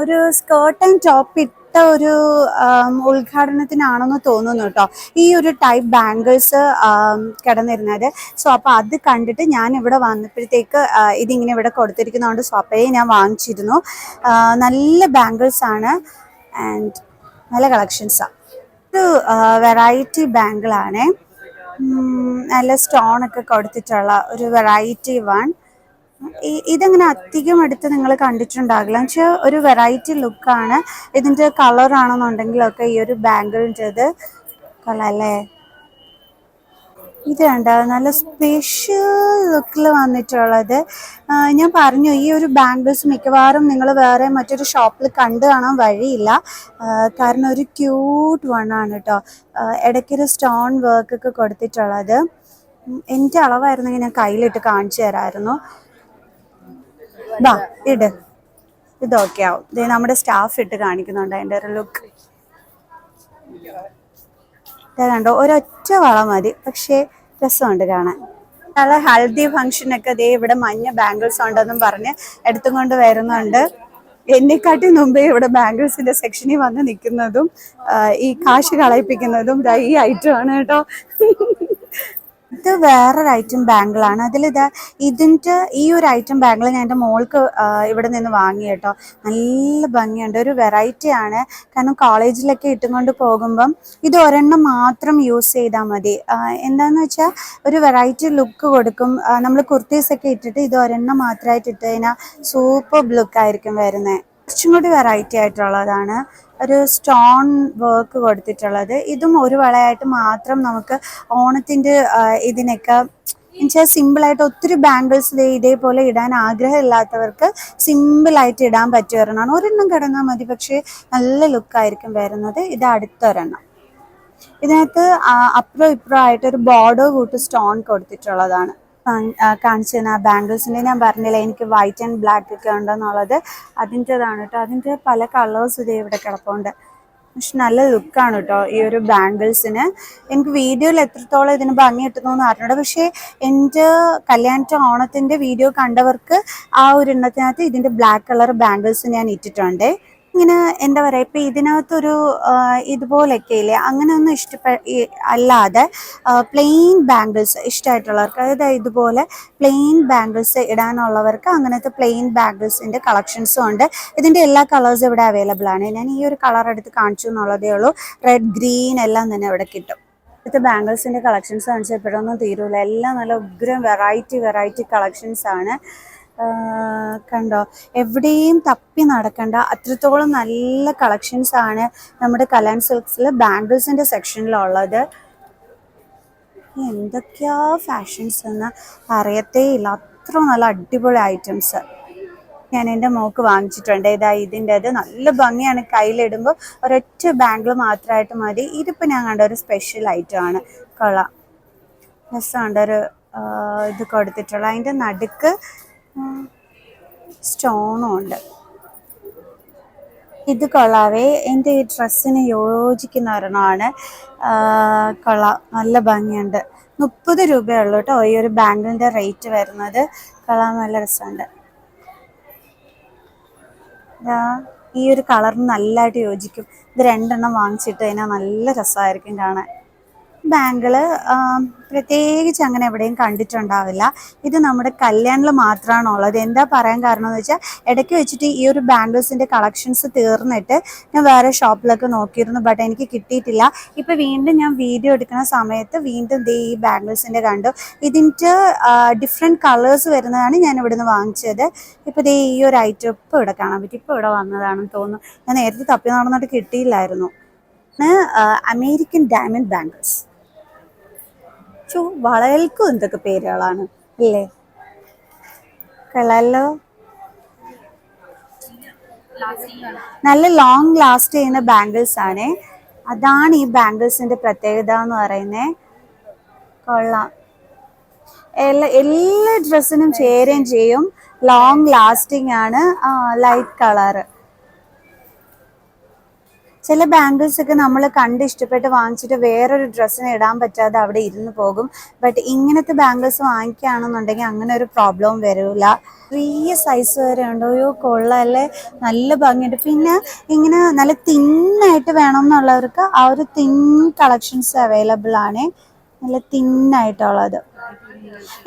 S1: ഒരു സ്കേർട്ട് ആൻഡ് ടോപ്പ് ഇട്ട ഒരു ഉദ്ഘാടനത്തിനാണെന്ന് തോന്നുന്നു കേട്ടോ ഈ ഒരു ടൈപ്പ് ബാംഗിൾസ് കിടന്നിരുന്നത്. സോ അപ്പോൾ അത് കണ്ടിട്ട് ഞാൻ ഇവിടെ വന്നപ്പോഴത്തേക്ക് ഇതിങ്ങനെ ഇവിടെ കൊടുത്തിരിക്കുന്നതുകൊണ്ട് സോ അപ്പോഴേ ഞാൻ വാങ്ങിച്ചിരുന്നു. നല്ല ബാംഗിൾസ് ആണ് ആൻഡ് നല്ല കളക്ഷൻസാണ്. ഒരു വെറൈറ്റി ബാംഗിളാണ്, നല്ല സ്റ്റോണൊക്കെ കൊടുത്തിട്ടുള്ള ഒരു വെറൈറ്റി വൺ. ഇതങ്ങനെ അധികം എടുത്ത് നിങ്ങൾ കണ്ടിട്ടുണ്ടാകില്ല. പക്ഷേ ഒരു വെറൈറ്റി ലുക്കാണ്. ഇതിൻ്റെ കളറാണെന്നുണ്ടെങ്കിലൊക്കെ ഈ ഒരു ബാംഗിളിൻ്റെത് കൊള്ളാല്ലേ. ഇത് കണ്ടോ, നല്ല സ്പെഷ്യൽ ലുക്കിൽ വന്നിട്ടുള്ളത്. ഞാൻ പറഞ്ഞു ഈ ഒരു ബാംഗിൾസ് മിക്കവാറും നിങ്ങൾ വേറെ മറ്റൊരു ഷോപ്പിൽ കണ്ടു കാണാൻ വഴിയില്ല. കാരണം ഒരു ക്യൂട്ട് വണ്ണാണ് കേട്ടോ. ഇടയ്ക്കൊരു സ്റ്റോൺ വർക്കൊക്കെ കൊടുത്തിട്ടുള്ളത്. എൻ്റെ അളവായിരുന്നെങ്കിൽ ഞാൻ കയ്യിലിട്ട് കാണിച്ചു തരാമായിരുന്നു. ഇതൊക്കെ ആവും. ഇത് നമ്മുടെ സ്റ്റാഫ് ഇട്ട് കാണിക്കുന്നുണ്ട് അതിൻ്റെ ഒരു ലുക്ക്. കണ്ടോ, ഒരൊറ്റ വള മതി, പക്ഷേ രസമുണ്ട് കാണാൻ. നല്ല ഹൽദി ഫംഗ്ഷനൊക്കെ ദേ ഇവിടെ മഞ്ഞ ബാംഗിൾസ് ഉണ്ടെന്നും പറഞ്ഞ് എടുത്തും കൊണ്ട് വരുന്നുണ്ട്. എന്നെക്കാട്ടി മുമ്പേ ഇവിടെ ബാംഗിൾസിന്റെ സെക്ഷനിൽ വന്ന് നിൽക്കുന്നതും ഈ കാശ് കളയിപ്പിക്കുന്നതും ഈ ഐറ്റം ആണ് കേട്ടോ. ഇത് വേറൊരു ഐറ്റം ബാങ്കിളാണ്. അതിലിതാ ഇതിൻ്റെ ഈ ഒരു ഐറ്റം ബാങ്കിൾ ഞാൻ എൻ്റെ മോൾക്ക് ഇവിടെ നിന്ന് വാങ്ങി കേട്ടോ. നല്ല ഭംഗിയുണ്ട്, ഒരു വെറൈറ്റി ആണ്. കാരണം കോളേജിലൊക്കെ ഇട്ടുകൊണ്ട് പോകുമ്പം ഇത് ഒരെണ്ണം മാത്രം യൂസ് ചെയ്താൽ മതി. എന്താണെന്ന് വെച്ചാൽ ഒരു വെറൈറ്റി ലുക്ക് കൊടുക്കും. നമ്മൾ കുർത്തീസൊക്കെ ഇട്ടിട്ട് ഇത് ഒരെണ്ണം മാത്രമായിട്ട് ഇട്ട് കഴിഞ്ഞാൽ സൂപ്പർ ലുക്കായിരിക്കും വരുന്നത്. കുറച്ചും കൂടി വെറൈറ്റി ആയിട്ടുള്ളതാണ്, ഒരു സ്റ്റോൺ വർക്ക് കൊടുത്തിട്ടുള്ളത്. ഇതും ഒരു വളയായിട്ട് മാത്രം നമുക്ക് ഓണത്തിൻ്റെ ഇതിനൊക്കെ എന്നുവെച്ചാൽ സിമ്പിളായിട്ട് ഒത്തിരി ബാംഗിൾസ് ഇതേപോലെ ഇടാൻ ആഗ്രഹമില്ലാത്തവർക്ക് സിമ്പിളായിട്ട് ഇടാൻ പറ്റിയ ഒരെണ്ണമാണ്. ഒരെണ്ണം കിടന്നാൽ മതി, പക്ഷേ നല്ല ലുക്കായിരിക്കും വരുന്നത്. ഇത് അടുത്തൊരെണ്ണം. ഇതിനകത്ത് അപ്പുറം ഇപ്പുറം ആയിട്ട് ഒരു ബോർഡർ കൂട്ട് സ്റ്റോൺ കൊടുത്തിട്ടുള്ളതാണ്. കാണിച്ചു തന്നെ ആ ബാംഗിൾസിൻ്റെ ഞാൻ പറഞ്ഞില്ല എനിക്ക് വൈറ്റ് ആൻഡ് ബ്ലാക്ക് ഒക്കെ ഉണ്ടെന്നുള്ളത്, അതിൻ്റെതാണ് കേട്ടോ. അതിൻ്റെ പല കളേഴ്സ് ഇതേ ഇവിടെ കിടപ്പുണ്ട്. പക്ഷെ നല്ല ലുക്കാണ് കേട്ടോ ഈ ഒരു ബാംഗിൾസിന്. എനിക്ക് വീഡിയോയിൽ എത്രത്തോളം ഇതിന് ഭംഗി കിട്ടുന്നു അറിഞ്ഞൂടെ, പക്ഷേ എൻ്റെ കല്യാണത്തെ ഓണത്തിൻ്റെ വീഡിയോ കണ്ടവർക്ക് ആ ഒരു എണ്ണത്തിനകത്ത് ഇതിൻ്റെ ബ്ലാക്ക് കളർ ബാംഗിൾസ് ഞാൻ ഇട്ടിട്ടുണ്ട്. ഇങ്ങനെ എന്താ പറയുക, ഇപ്പം ഇതിനകത്തൊരു ഇതുപോലെയൊക്കെ ഇല്ലേ, അങ്ങനെ ഒന്നും അല്ലാതെ പ്ലെയിൻ ബാംഗിൾസ് ഇഷ്ടമായിട്ടുള്ളവർക്ക്, അതായത് ഇതുപോലെ പ്ലെയിൻ ബാംഗിൾസ് ഇടാനുള്ളവർക്ക് അങ്ങനത്തെ പ്ലെയിൻ ബാംഗിൾസിൻ്റെ കളക്ഷൻസും ഉണ്ട്. ഇതിൻ്റെ എല്ലാ കളേഴ്സും ഇവിടെ അവൈലബിൾ ആണ്. ഞാൻ ഈ ഒരു കളർ എടുത്ത് കാണിച്ചു എന്നുള്ളതേ ഉള്ളൂ. റെഡ്, ഗ്രീൻ എല്ലാം തന്നെ ഇവിടെ കിട്ടും. ഇപ്പോഴത്തെ ബാംഗിൾസിൻ്റെ കളക്ഷൻസ് കാണിച്ചാൽ ഇപ്പോഴൊന്നും തീരൂല. എല്ലാം നല്ല ഉഗ്രം വെറൈറ്റി കളക്ഷൻസ് ആണ്. കണ്ടോ, എവിടെയും തപ്പി നടക്കണ്ട, അത്രത്തോളം നല്ല കളക്ഷൻസ് ആണ് നമ്മുടെ കല്യാൺ സിൽക്സിൽ ബാംഗിൾസിൻ്റെ സെക്ഷനിലുള്ളത്. എന്തൊക്കെയാ ഫാഷൻസ് എന്ന് അറിയത്തേ ഇല്ല, അത്ര നല്ല അടിപൊളി ഐറ്റംസ് ഞാൻ എൻ്റെ മോക്ക് വാങ്ങിച്ചിട്ടുണ്ട്. ഇതിൻ്റെത് നല്ല ഭംഗിയാണ്, കയ്യിലിടുമ്പോൾ ഒരൊറ്റ ബാംഗിൾ മാത്രമായിട്ട് മതി. ഇതിപ്പോൾ ഞാൻ കണ്ട ഒരു സ്പെഷ്യൽ ഐറ്റം ആണ്, കൊള്ളാം, രസമുണ്ട്. ഒരു ഇത് കൊടുത്തിട്ടുള്ള അതിൻ്റെ നടുക്ക് സ്റ്റോണും ഉണ്ട്. ഇത് കൊള്ളാവേ, എൻ്റെ ഈ ഡ്രസ്സിന് യോജിക്കുന്ന ഒരെണ്ണമാണ്. കൊള്ളാം, നല്ല ഭംഗിയുണ്ട്. 30 രൂപയുള്ളൂ കേട്ടോ ഈ ഒരു ബാംഗിളിൻ്റെ റേറ്റ് വരുന്നത്. കൊള്ളാം, നല്ല രസമുണ്ട്. ഈ ഒരു കളറിന് നല്ലതായിട്ട് യോജിക്കും. ഇത് 2 എണ്ണം വാങ്ങിച്ചിട്ട് കഴിഞ്ഞാൽ നല്ല രസമായിരിക്കും കാണാൻ. ബാംഗിള് പ്രത്യേകിച്ച് അങ്ങനെ എവിടെയും കണ്ടിട്ടുണ്ടാവില്ല. ഇത് നമ്മുടെ കല്യാണിൽ മാത്രമാണുള്ളത്. എന്താ പറയാൻ കാരണം എന്ന് വെച്ചാൽ ഇടയ്ക്ക് വെച്ചിട്ട് ഈ ഒരു ബാംഗിൾസിൻ്റെ കളക്ഷൻസ് തീർന്നിട്ട് ഞാൻ വേറെ ഷോപ്പിലൊക്കെ നോക്കിയിരുന്നു, ബട്ട് എനിക്ക് കിട്ടിയിട്ടില്ല. ഇപ്പോൾ വീണ്ടും ഞാൻ വീഡിയോ എടുക്കുന്ന സമയത്ത് വീണ്ടും ഈ ബാംഗിൾസിൻ്റെ കണ്ടു. ഇതിൻ്റെ ഡിഫറെൻറ്റ് കളേഴ്സ് വരുന്നതാണ് ഞാൻ ഇവിടുന്ന് വാങ്ങിച്ചത്. ഇപ്പോൾ ഈ ഒരു ഐറ്റം ഇപ്പോൾ ഇവിടെ കാണാൻ പറ്റും, ഇപ്പോൾ ഇവിടെ വന്നതാണെന്ന് തോന്നുന്നു. ഞാൻ നേരത്തെ തപ്പി നടന്നിട്ട് കിട്ടിയില്ലായിരുന്നു. American diamond bangles. വളകൾക്കും എന്തൊക്കെ പേരുകളാണ് അല്ലേ, കളല്ലോ. നല്ല ലോങ് ലാസ്റ്റ് ചെയ്യുന്ന ബാംഗിൾസ് ആണ്. അതാണ് ഈ ബാംഗിൾസിന്റെ പ്രത്യേകത എന്ന് പറയുന്നത്. കൊള്ളാം, എല്ലാ ഡ്രസ്സിനും ചേരുകയും ചെയ്യും. ലോങ് ലാസ്റ്റിംഗ് ആണ്. Light colour. ചില ബാംഗിൾസ് ഒക്കെ നമ്മൾ കണ്ട് ഇഷ്ടപ്പെട്ട് വാങ്ങിച്ചിട്ട് വേറൊരു ഡ്രസ്സിന് ഇടാൻ പറ്റാതെ അവിടെ ഇരുന്ന് പോകും. ബട്ട് ഇങ്ങനത്തെ ബാംഗിൾസ് വാങ്ങിക്കുകയാണെന്നുണ്ടെങ്കിൽ അങ്ങനെ ഒരു പ്രോബ്ലവും വരില്ല. ചെറിയ സൈസ് വരെ ഉണ്ട്. കൊള്ളല്ലേ, നല്ല ഭംഗിയുണ്ട്. പിന്നെ ഇങ്ങനെ നല്ല തിന്നായിട്ട് വേണം എന്നുള്ളവർക്ക് ആ ഒരു തിൻ കളക്ഷൻസ് അവൈലബിൾ ആണ്, നല്ല തിന്നായിട്ടുള്ളത്.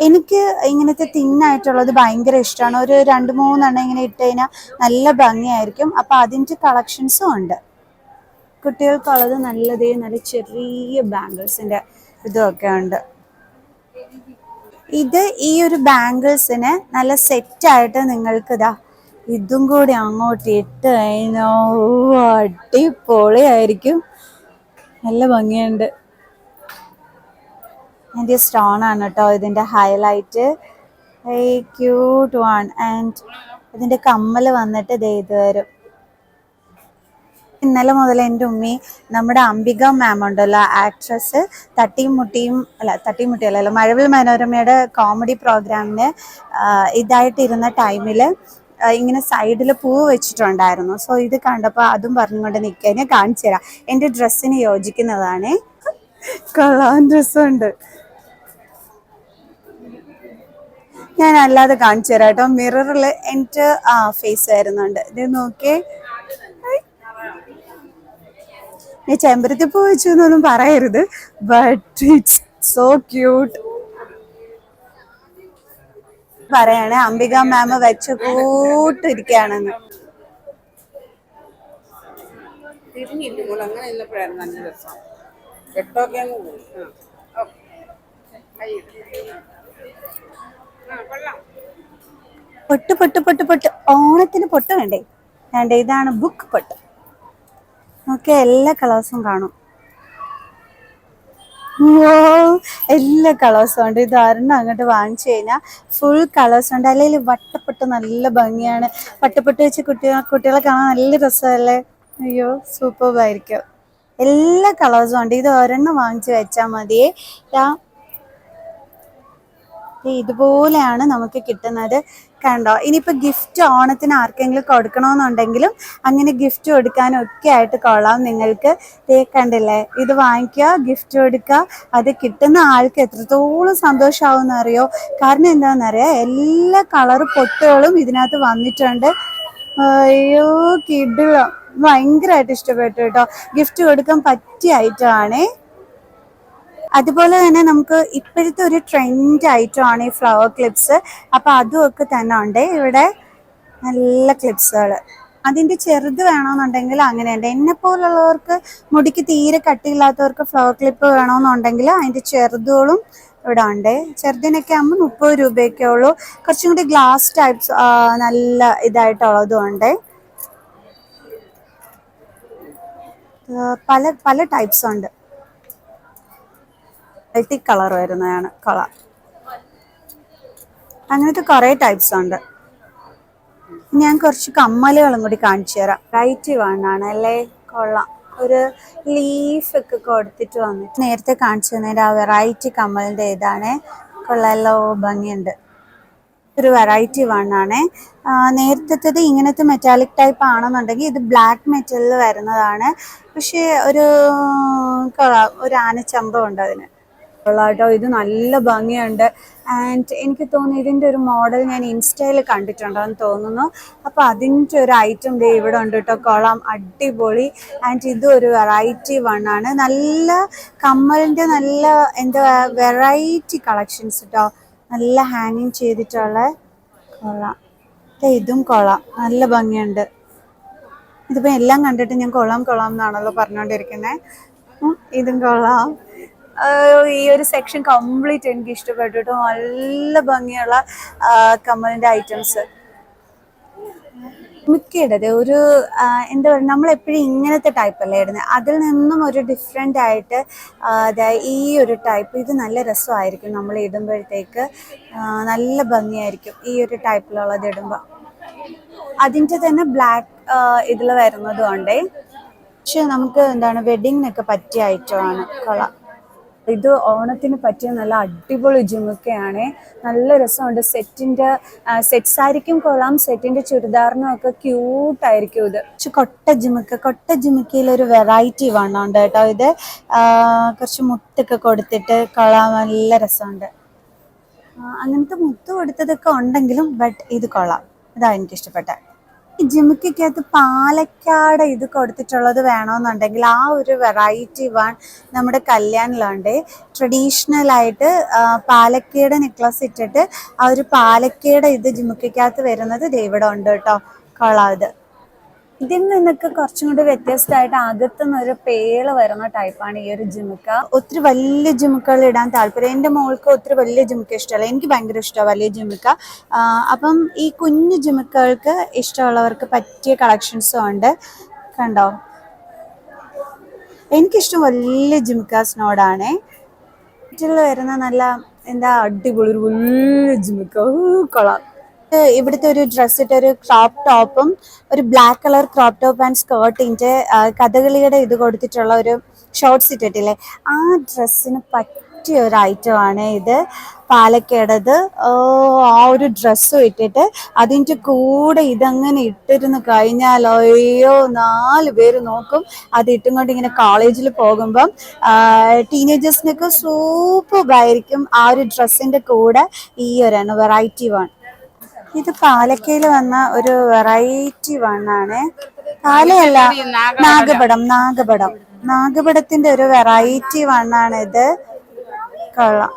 S1: എനിക്ക് ഇങ്ങനത്തെ തിന്നായിട്ടുള്ളത് ഭയങ്കര ഇഷ്ടമാണ്. ഒരു 2-3 എണ്ണം ഇങ്ങനെ ഇട്ട് കഴിഞ്ഞാൽ നല്ല ഭംഗിയായിരിക്കും. അപ്പം അതിൻ്റെ കളക്ഷൻസും ഉണ്ട്. കുട്ടികൾക്കുള്ളത് നല്ല ചെറിയ ബാംഗിൾസിൻ്റെ ഇതൊക്കെ ഉണ്ട്. ഇത് ഈ ഒരു ബാംഗിൾസിന് നല്ല സെറ്റായിട്ട് നിങ്ങൾക്ക് ഇതും കൂടി അങ്ങോട്ട് ഇട്ട് കഴിഞ്ഞോ അടിപൊളിയായിരിക്കും, നല്ല ഭംഗിയുണ്ട്. എൻ്റെ സ്റ്റോൺ ആണ് കേട്ടോ ഇതിൻ്റെ ഹൈലൈറ്റ്. Cute one. ആൻഡ് ഇതിൻ്റെ കമ്മൽ വന്നിട്ട് ഇത് വരും. ഇന്നലെ മുതൽ എൻ്റെ ഉമ്മി നമ്മുടെ അംബിക മാം ഉണ്ടല്ലോ, ആക്ട്രസ്, തട്ടിമുട്ടിയല്ലോ മഴവിൽ മനോരമയുടെ കോമഡി പ്രോഗ്രാമിന് ഇതായിട്ടിരുന്ന ടൈമിൽ ഇങ്ങനെ സൈഡിൽ പൂ വെച്ചിട്ടുണ്ടായിരുന്നു. സോ ഇത് കണ്ടപ്പോൾ അതും പറഞ്ഞുകൊണ്ട് നിൽക്കുക. ഞാൻ കാണിച്ചു തരാം, എൻ്റെ ഡ്രസ്സിന് യോജിക്കുന്നതാണ്. കൊള്ളാൻ ഡ്രസ്സുണ്ട്. ഞാൻ അല്ലാതെ കാണിച്ചു തരാം കേട്ടോ. മിററിൽ എൻ്റെ ഫേസ് വരുന്നുണ്ട്. ഇത് നോക്കിയേ. ഞാൻ ചെമ്പരത്തി പൂ വെച്ചു എന്നൊന്നും പറയരുത്, ബട്ട് ഇറ്റ്സ് സോ ക്യൂട്ട്. പറയണേ അംബിക മാം വെച്ച കൂട്ടിരിക്കുകയാണെന്ന്. പൊട്ട് പൊട്ട് പൊട്ട് പൊട്ട്, ഓണത്തിന് പൊട്ട് വേണ്ടേ? വേണ്ടേ, ഇതാണ് ബുക്ക് പൊട്ട്. ഓക്കെ, എല്ലാ കളേഴ്സും കാണും. എല്ലാ കളേഴ്സും ഉണ്ട്. ഇത് ഒരെണ്ണം അങ്ങോട്ട് വാങ്ങിച്ചു കഴിഞ്ഞാൽ ഫുൾ കളേഴ്സ് ഉണ്ട്. അല്ലെങ്കിൽ വട്ടപ്പെട്ട് നല്ല ഭംഗിയാണ്. വട്ടപ്പെട്ട് വെച്ച് കുട്ടികളെ കാണാൻ നല്ല രസമല്ലേ? അയ്യോ സൂപ്പർബായിരിക്കും. എല്ലാ കളേഴ്സും ഉണ്ട്. ഇത് ഒരെണ്ണം വാങ്ങിച്ചു വെച്ചാൽ മതിയേ. ഇതുപോലെയാണ് നമുക്ക് കിട്ടുന്നത്. കണ്ടോ? ഇനിയിപ്പോൾ ഗിഫ്റ്റ് ഓണത്തിന് ആർക്കെങ്കിലും കൊടുക്കണമെന്നുണ്ടെങ്കിലും അങ്ങനെ ഗിഫ്റ്റ് കൊടുക്കാനും ഒക്കെ ആയിട്ട് കൊള്ളാം നിങ്ങൾക്ക്. കണ്ടില്ലേ, ഇത് വാങ്ങിക്കുക, ഗിഫ്റ്റ് കൊടുക്കുക. അത് കിട്ടുന്ന ആൾക്ക് എത്രത്തോളം സന്തോഷമാവും എന്നറിയോ? കാരണം എന്താണെന്നറിയാം, എല്ലാ കളർ പൊട്ടുകളും ഇതിനകത്ത് വന്നിട്ടുണ്ട്. അയ്യോ കിടിലം, ഭയങ്കരമായിട്ട് ഇഷ്ടപ്പെട്ടു കേട്ടോ. ഗിഫ്റ്റ് കൊടുക്കാൻ പറ്റിയ ഐറ്റമാണേ. അതുപോലെ തന്നെ നമുക്ക് ഇപ്പോഴത്തെ ഒരു ട്രെൻഡ് ഐറ്റമാണ് ഈ ഫ്ലവർ ക്ലിപ്സ്. അപ്പം അതുമൊക്കെ തന്നെ ഉണ്ട് ഇവിടെ, നല്ല ക്ലിപ്സുകൾ. അതിൻ്റെ ചെറുത് വേണമെന്നുണ്ടെങ്കിൽ അങ്ങനെയുണ്ട്. എന്നെ പോലുള്ളവർക്ക്, മുടിക്ക് തീരെ കട്ടിയില്ലാത്തവർക്ക് ഫ്ലവർ ക്ലിപ്പ് വേണമെന്നുണ്ടെങ്കിൽ അതിൻ്റെ ചെറുതുകളും ഇവിടെ ഉണ്ട്. ചെറുതിനൊക്കെ ആകുമ്പോൾ 30 രൂപയൊക്കെ ഉള്ളൂ. കുറച്ചും കൂടി ഗ്ലാസ് ടൈപ്സ് നല്ല ഇതായിട്ടുള്ളതും ഉണ്ട്. പല പല ടൈപ്സ് ഉണ്ട്. മൾട്ടി കളർ വരുന്നതാണ് കളർ. അങ്ങനത്തെ കുറേ ടൈപ്സ് ഉണ്ട്. ഞാൻ കുറച്ച് കമ്മലുകളും കൂടി കാണിച്ചു തരാം. വെറൈറ്റി വണ്ണാണ് അല്ലേ, കൊള്ളാം. ഒരു ലീഫൊക്കെ കൊടുത്തിട്ട് വന്നിട്ട് നേരത്തെ കാണിച്ചു തന്നതിൻ്റെ ആ വെറൈറ്റി കമ്മലിൻ്റെ ഇതാണ്. കൊള്ളാലോ, ഭംഗിയുണ്ട്. ഒരു വെറൈറ്റി വണ്ണാണ്. നേരത്തേത് ഇങ്ങനത്തെ മെറ്റാലിക് ടൈപ്പ് ആണെന്നുണ്ടെങ്കിൽ ഇത് ബ്ലാക്ക് മെറ്റലിൽ വരുന്നതാണ്. പക്ഷേ ഒരു കൊള്ളാം, ഒരു ആനച്ചമ്പം ഉണ്ട് അതിന്. കേട്ടോ, ഇത് നല്ല ഭംഗിയുണ്ട്. ആൻഡ് എനിക്ക് തോന്നുന്നു ഇതിൻ്റെ ഒരു മോഡൽ ഞാൻ ഇൻസ്റ്റയിൽ കണ്ടിട്ടുണ്ടെന്ന് തോന്നുന്നു. അപ്പോൾ അതിൻ്റെ ഒരു ഐറ്റം ദേ ഇവിടെ ഉണ്ട് കേട്ടോ. കൊള്ളാം, അടിപൊളി. ആൻഡ് ഇതും ഒരു വെറൈറ്റി വണ്ണാണ്. നല്ല കമ്മലിൻ്റെ നല്ല എന്താ വെറൈറ്റി കളക്ഷൻസ് കേട്ടോ. നല്ല ഹാങ്ങിങ് ചെയ്തിട്ടുള്ള കൊള്ളാം. ഇതും കൊള്ളാം, നല്ല ഭംഗിയുണ്ട്. ഇതിപ്പോൾ എല്ലാം കണ്ടിട്ട് ഞാൻ കൊള്ളാം കൊള്ളാം എന്നാണല്ലോ പറഞ്ഞുകൊണ്ടിരിക്കുന്നത്. ഇതും കൊള്ളാം. ഈ ഒരു സെക്ഷൻ കംപ്ലീറ്റ് എനിക്ക് ഇഷ്ടപ്പെട്ടു കേട്ടോ. നല്ല ഭംഗിയുള്ള കമ്മലിൻ്റെ ഐറ്റംസ്. മിക്കയിടത് ഒരു എന്താ പറയുക, നമ്മളെപ്പോഴും ഇങ്ങനത്തെ ടൈപ്പല്ലേ ഇടുന്നത്, അതിൽ നിന്നും ഒരു ഡിഫറെൻ്റ് ആയിട്ട് അതായത് ഈ ഒരു ടൈപ്പ്, ഇത് നല്ല രസമായിരിക്കും നമ്മൾ ഇടുമ്പോഴത്തേക്ക്. നല്ല ഭംഗിയായിരിക്കും ഈ ഒരു ടൈപ്പിലുള്ളത് ഇടുമ്പോൾ. അതിൻ്റെ തന്നെ ബ്ലാക്ക് ഇതിൽ വരുന്നതും ഉണ്ട്. പക്ഷെ നമുക്ക് എന്താണ് വെഡിങ്ങിനൊക്കെ പറ്റിയ ഐറ്റമാണ്. കൊള്ളാം. ഇത് ഓണത്തിന് പറ്റിയ നല്ല അടിപൊളി ജുമുക്കയാണ്. നല്ല രസമുണ്ട്. സെറ്റ്സ് ആയിരിക്കും കൊള്ളാം. സെറ്റിൻ്റെ ചുരിദാറിനും ഒക്കെ ക്യൂട്ടായിരിക്കും ഇത്. പക്ഷെ കൊട്ട ജുമുക്കയിലൊരു വെറൈറ്റി വണ്ണുണ്ട് കേട്ടോ. ഇത് കുറച്ച് മുത്തൊക്കെ കൊടുത്തിട്ട് കൊള്ളാം, നല്ല രസമുണ്ട്. അങ്ങനത്തെ മുത്ത് കൊടുത്തതൊക്കെ ഉണ്ടെങ്കിലും ബട്ട് ഇത് കൊള്ളാം. ഇതാണ് എനിക്കിഷ്ടപ്പെട്ടത്. ഈ ജിമിക്കകത്ത് പാലക്കാട് ഇത് കൊടുത്തിട്ടുള്ളത് വേണമെന്നുണ്ടെങ്കിൽ ആ ഒരു വെറൈറ്റി വൺ നമ്മുടെ കല്യാണിലുണ്ട്. ട്രഡീഷണലായിട്ട് പാലക്കയുടെ നെക്ലസ് ഇട്ടിട്ട് ആ ഒരു പാലക്കയുടെ ഇത് ജിമിക്കകത്ത് വരുന്നത് ഇവിടെ ഉണ്ട് കേട്ടോ. കൊള്ളാം. ഇതിൽ നിന്നൊക്കെ കുറച്ചും കൂടി വ്യത്യസ്തമായിട്ട് അകത്തുനിന്നൊരു പേള് വരുന്ന ടൈപ്പാണ് ഈ ഒരു ജിമുക്ക. ഒത്തിരി വലിയ ജിമുക്കകൾ ഇടാൻ താല്പര്യം. എൻ്റെ മോൾക്ക് ഒത്തിരി വലിയ ജിമുക്ക ഇഷ്ടമല്ല. എനിക്ക് ഭയങ്കര ഇഷ്ടമാണ് വലിയ ജിമുക്ക. അപ്പം ഈ കുഞ്ഞു ജിമുക്കകൾക്ക് ഇഷ്ടമുള്ളവർക്ക് പറ്റിയ കളക്ഷൻസും ഉണ്ട്. കണ്ടോ, എനിക്കിഷ്ടം വലിയ ജിമുക്കാസിനോടാണ്. വീട്ടിൽ വരുന്ന നല്ല എന്താ അടിപൊളി ഒരു വലിയ ജിമുക്ക, കൊള്ളാം. ഇവിടുത്തെ ഒരു ഡ്രസ്സ് ഇട്ട ഒരു ക്രോപ്പ് ടോപ്പും ഒരു black colour crop top and സ്കേർട്ടിൻ്റെ കഥകളിയുടെ ഇത് കൊടുത്തിട്ടുള്ള ഒരു ഷോർട്ട്സ് ഇട്ടിട്ടില്ലേ, ആ ഡ്രസ്സിന് വെറൈറ്റി ഒരു ഐറ്റം ആണ് ഇത്. പാലക്കാടത് ആ ഒരു ഡ്രസ്സും ഇട്ടിട്ട് അതിൻ്റെ കൂടെ ഇതങ്ങനെ ഇട്ടിരുന്ന് കഴിഞ്ഞാൽ അയ്യോ 4 പേര് നോക്കും. അത് ഇട്ടും കൊണ്ട് ഇങ്ങനെ കോളേജിൽ പോകുമ്പം ടീനേജേഴ്സിനൊക്കെ സൂപ്പറായിരിക്കും ആ ഒരു ഡ്രസ്സിൻ്റെ കൂടെ ഈ ഒരെണ്ണം വെറൈറ്റി വൺ. ഇത് പാലക്കയിൽ വന്ന ഒരു വെറൈറ്റി വണ്ണാണ്. പാലയല്ല, നാഗപടത്തിന്റെ ഒരു വെറൈറ്റി വണ്ണാണ് ഇത്. കൊള്ളാം.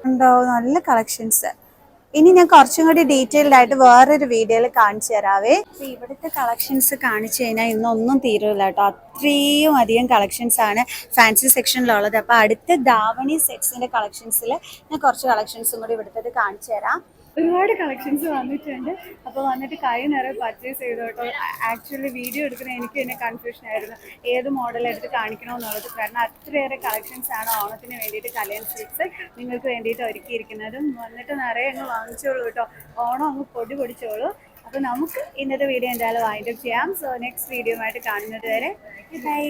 S1: ഉണ്ടോ നല്ല കളക്ഷൻസ്. ഇനി ഞാൻ കുറച്ചും കൂടി ഡീറ്റെയിൽഡ് ആയിട്ട് വേറൊരു വീഡിയോയിൽ കാണിച്ചു തരാവേ. ഇവിടുത്തെ കളക്ഷൻസ് കാണിച്ചു കഴിഞ്ഞാൽ ഇന്നൊന്നും തീരില്ല കേട്ടോ. അത്രയും അധികം കളക്ഷൻസ് ആണ് ഫാൻസി സെക്ഷനിലുള്ളത്. അപ്പോൾ അടുത്ത ധാവണി സെറ്റ്സിൻ്റെ കളക്ഷൻസിൽ ഞാൻ കുറച്ച് കളക്ഷൻസും കൂടി ഇവിടുത്തെ കാണിച്ചു തരാം. ഒരുപാട് കളക്ഷൻസ് വന്നിട്ടുണ്ട്. അപ്പോൾ വന്നിട്ട് കൈ നിറയെ പർച്ചേസ് ചെയ്തു കേട്ടോ. ആക്ച്വലി വീഡിയോ എടുക്കുന്ന എനിക്ക് തന്നെ കൺഫ്യൂഷൻ ആയിരുന്നു ഏത് മോഡൽ എടുത്ത് കാണിക്കണമെന്നുള്ളത്. കാരണം അത്രയേറെ കളക്ഷൻസ് ആണ് ഓണത്തിന് വേണ്ടിയിട്ട് കല്യാൺ സിൽക്സ് നിങ്ങൾക്ക് വേണ്ടിയിട്ട് ഒരുക്കിയിരിക്കുന്നതും. വന്നിട്ട് നിറയെ അങ്ങ് വാങ്ങിച്ചോളൂ കേട്ടോ. ഓണം അങ്ങ് പൊടി പൊടിച്ചോളൂ. അപ്പോൾ നമുക്ക് ഇന്നത്തെ വീഡിയോ എന്തായാലും വൈൻഡപ്പ് ചെയ്യാം. സോ നെക്സ്റ്റ് വീഡിയോ ആയിട്ട് കാണുന്നത് വരെ ബൈ.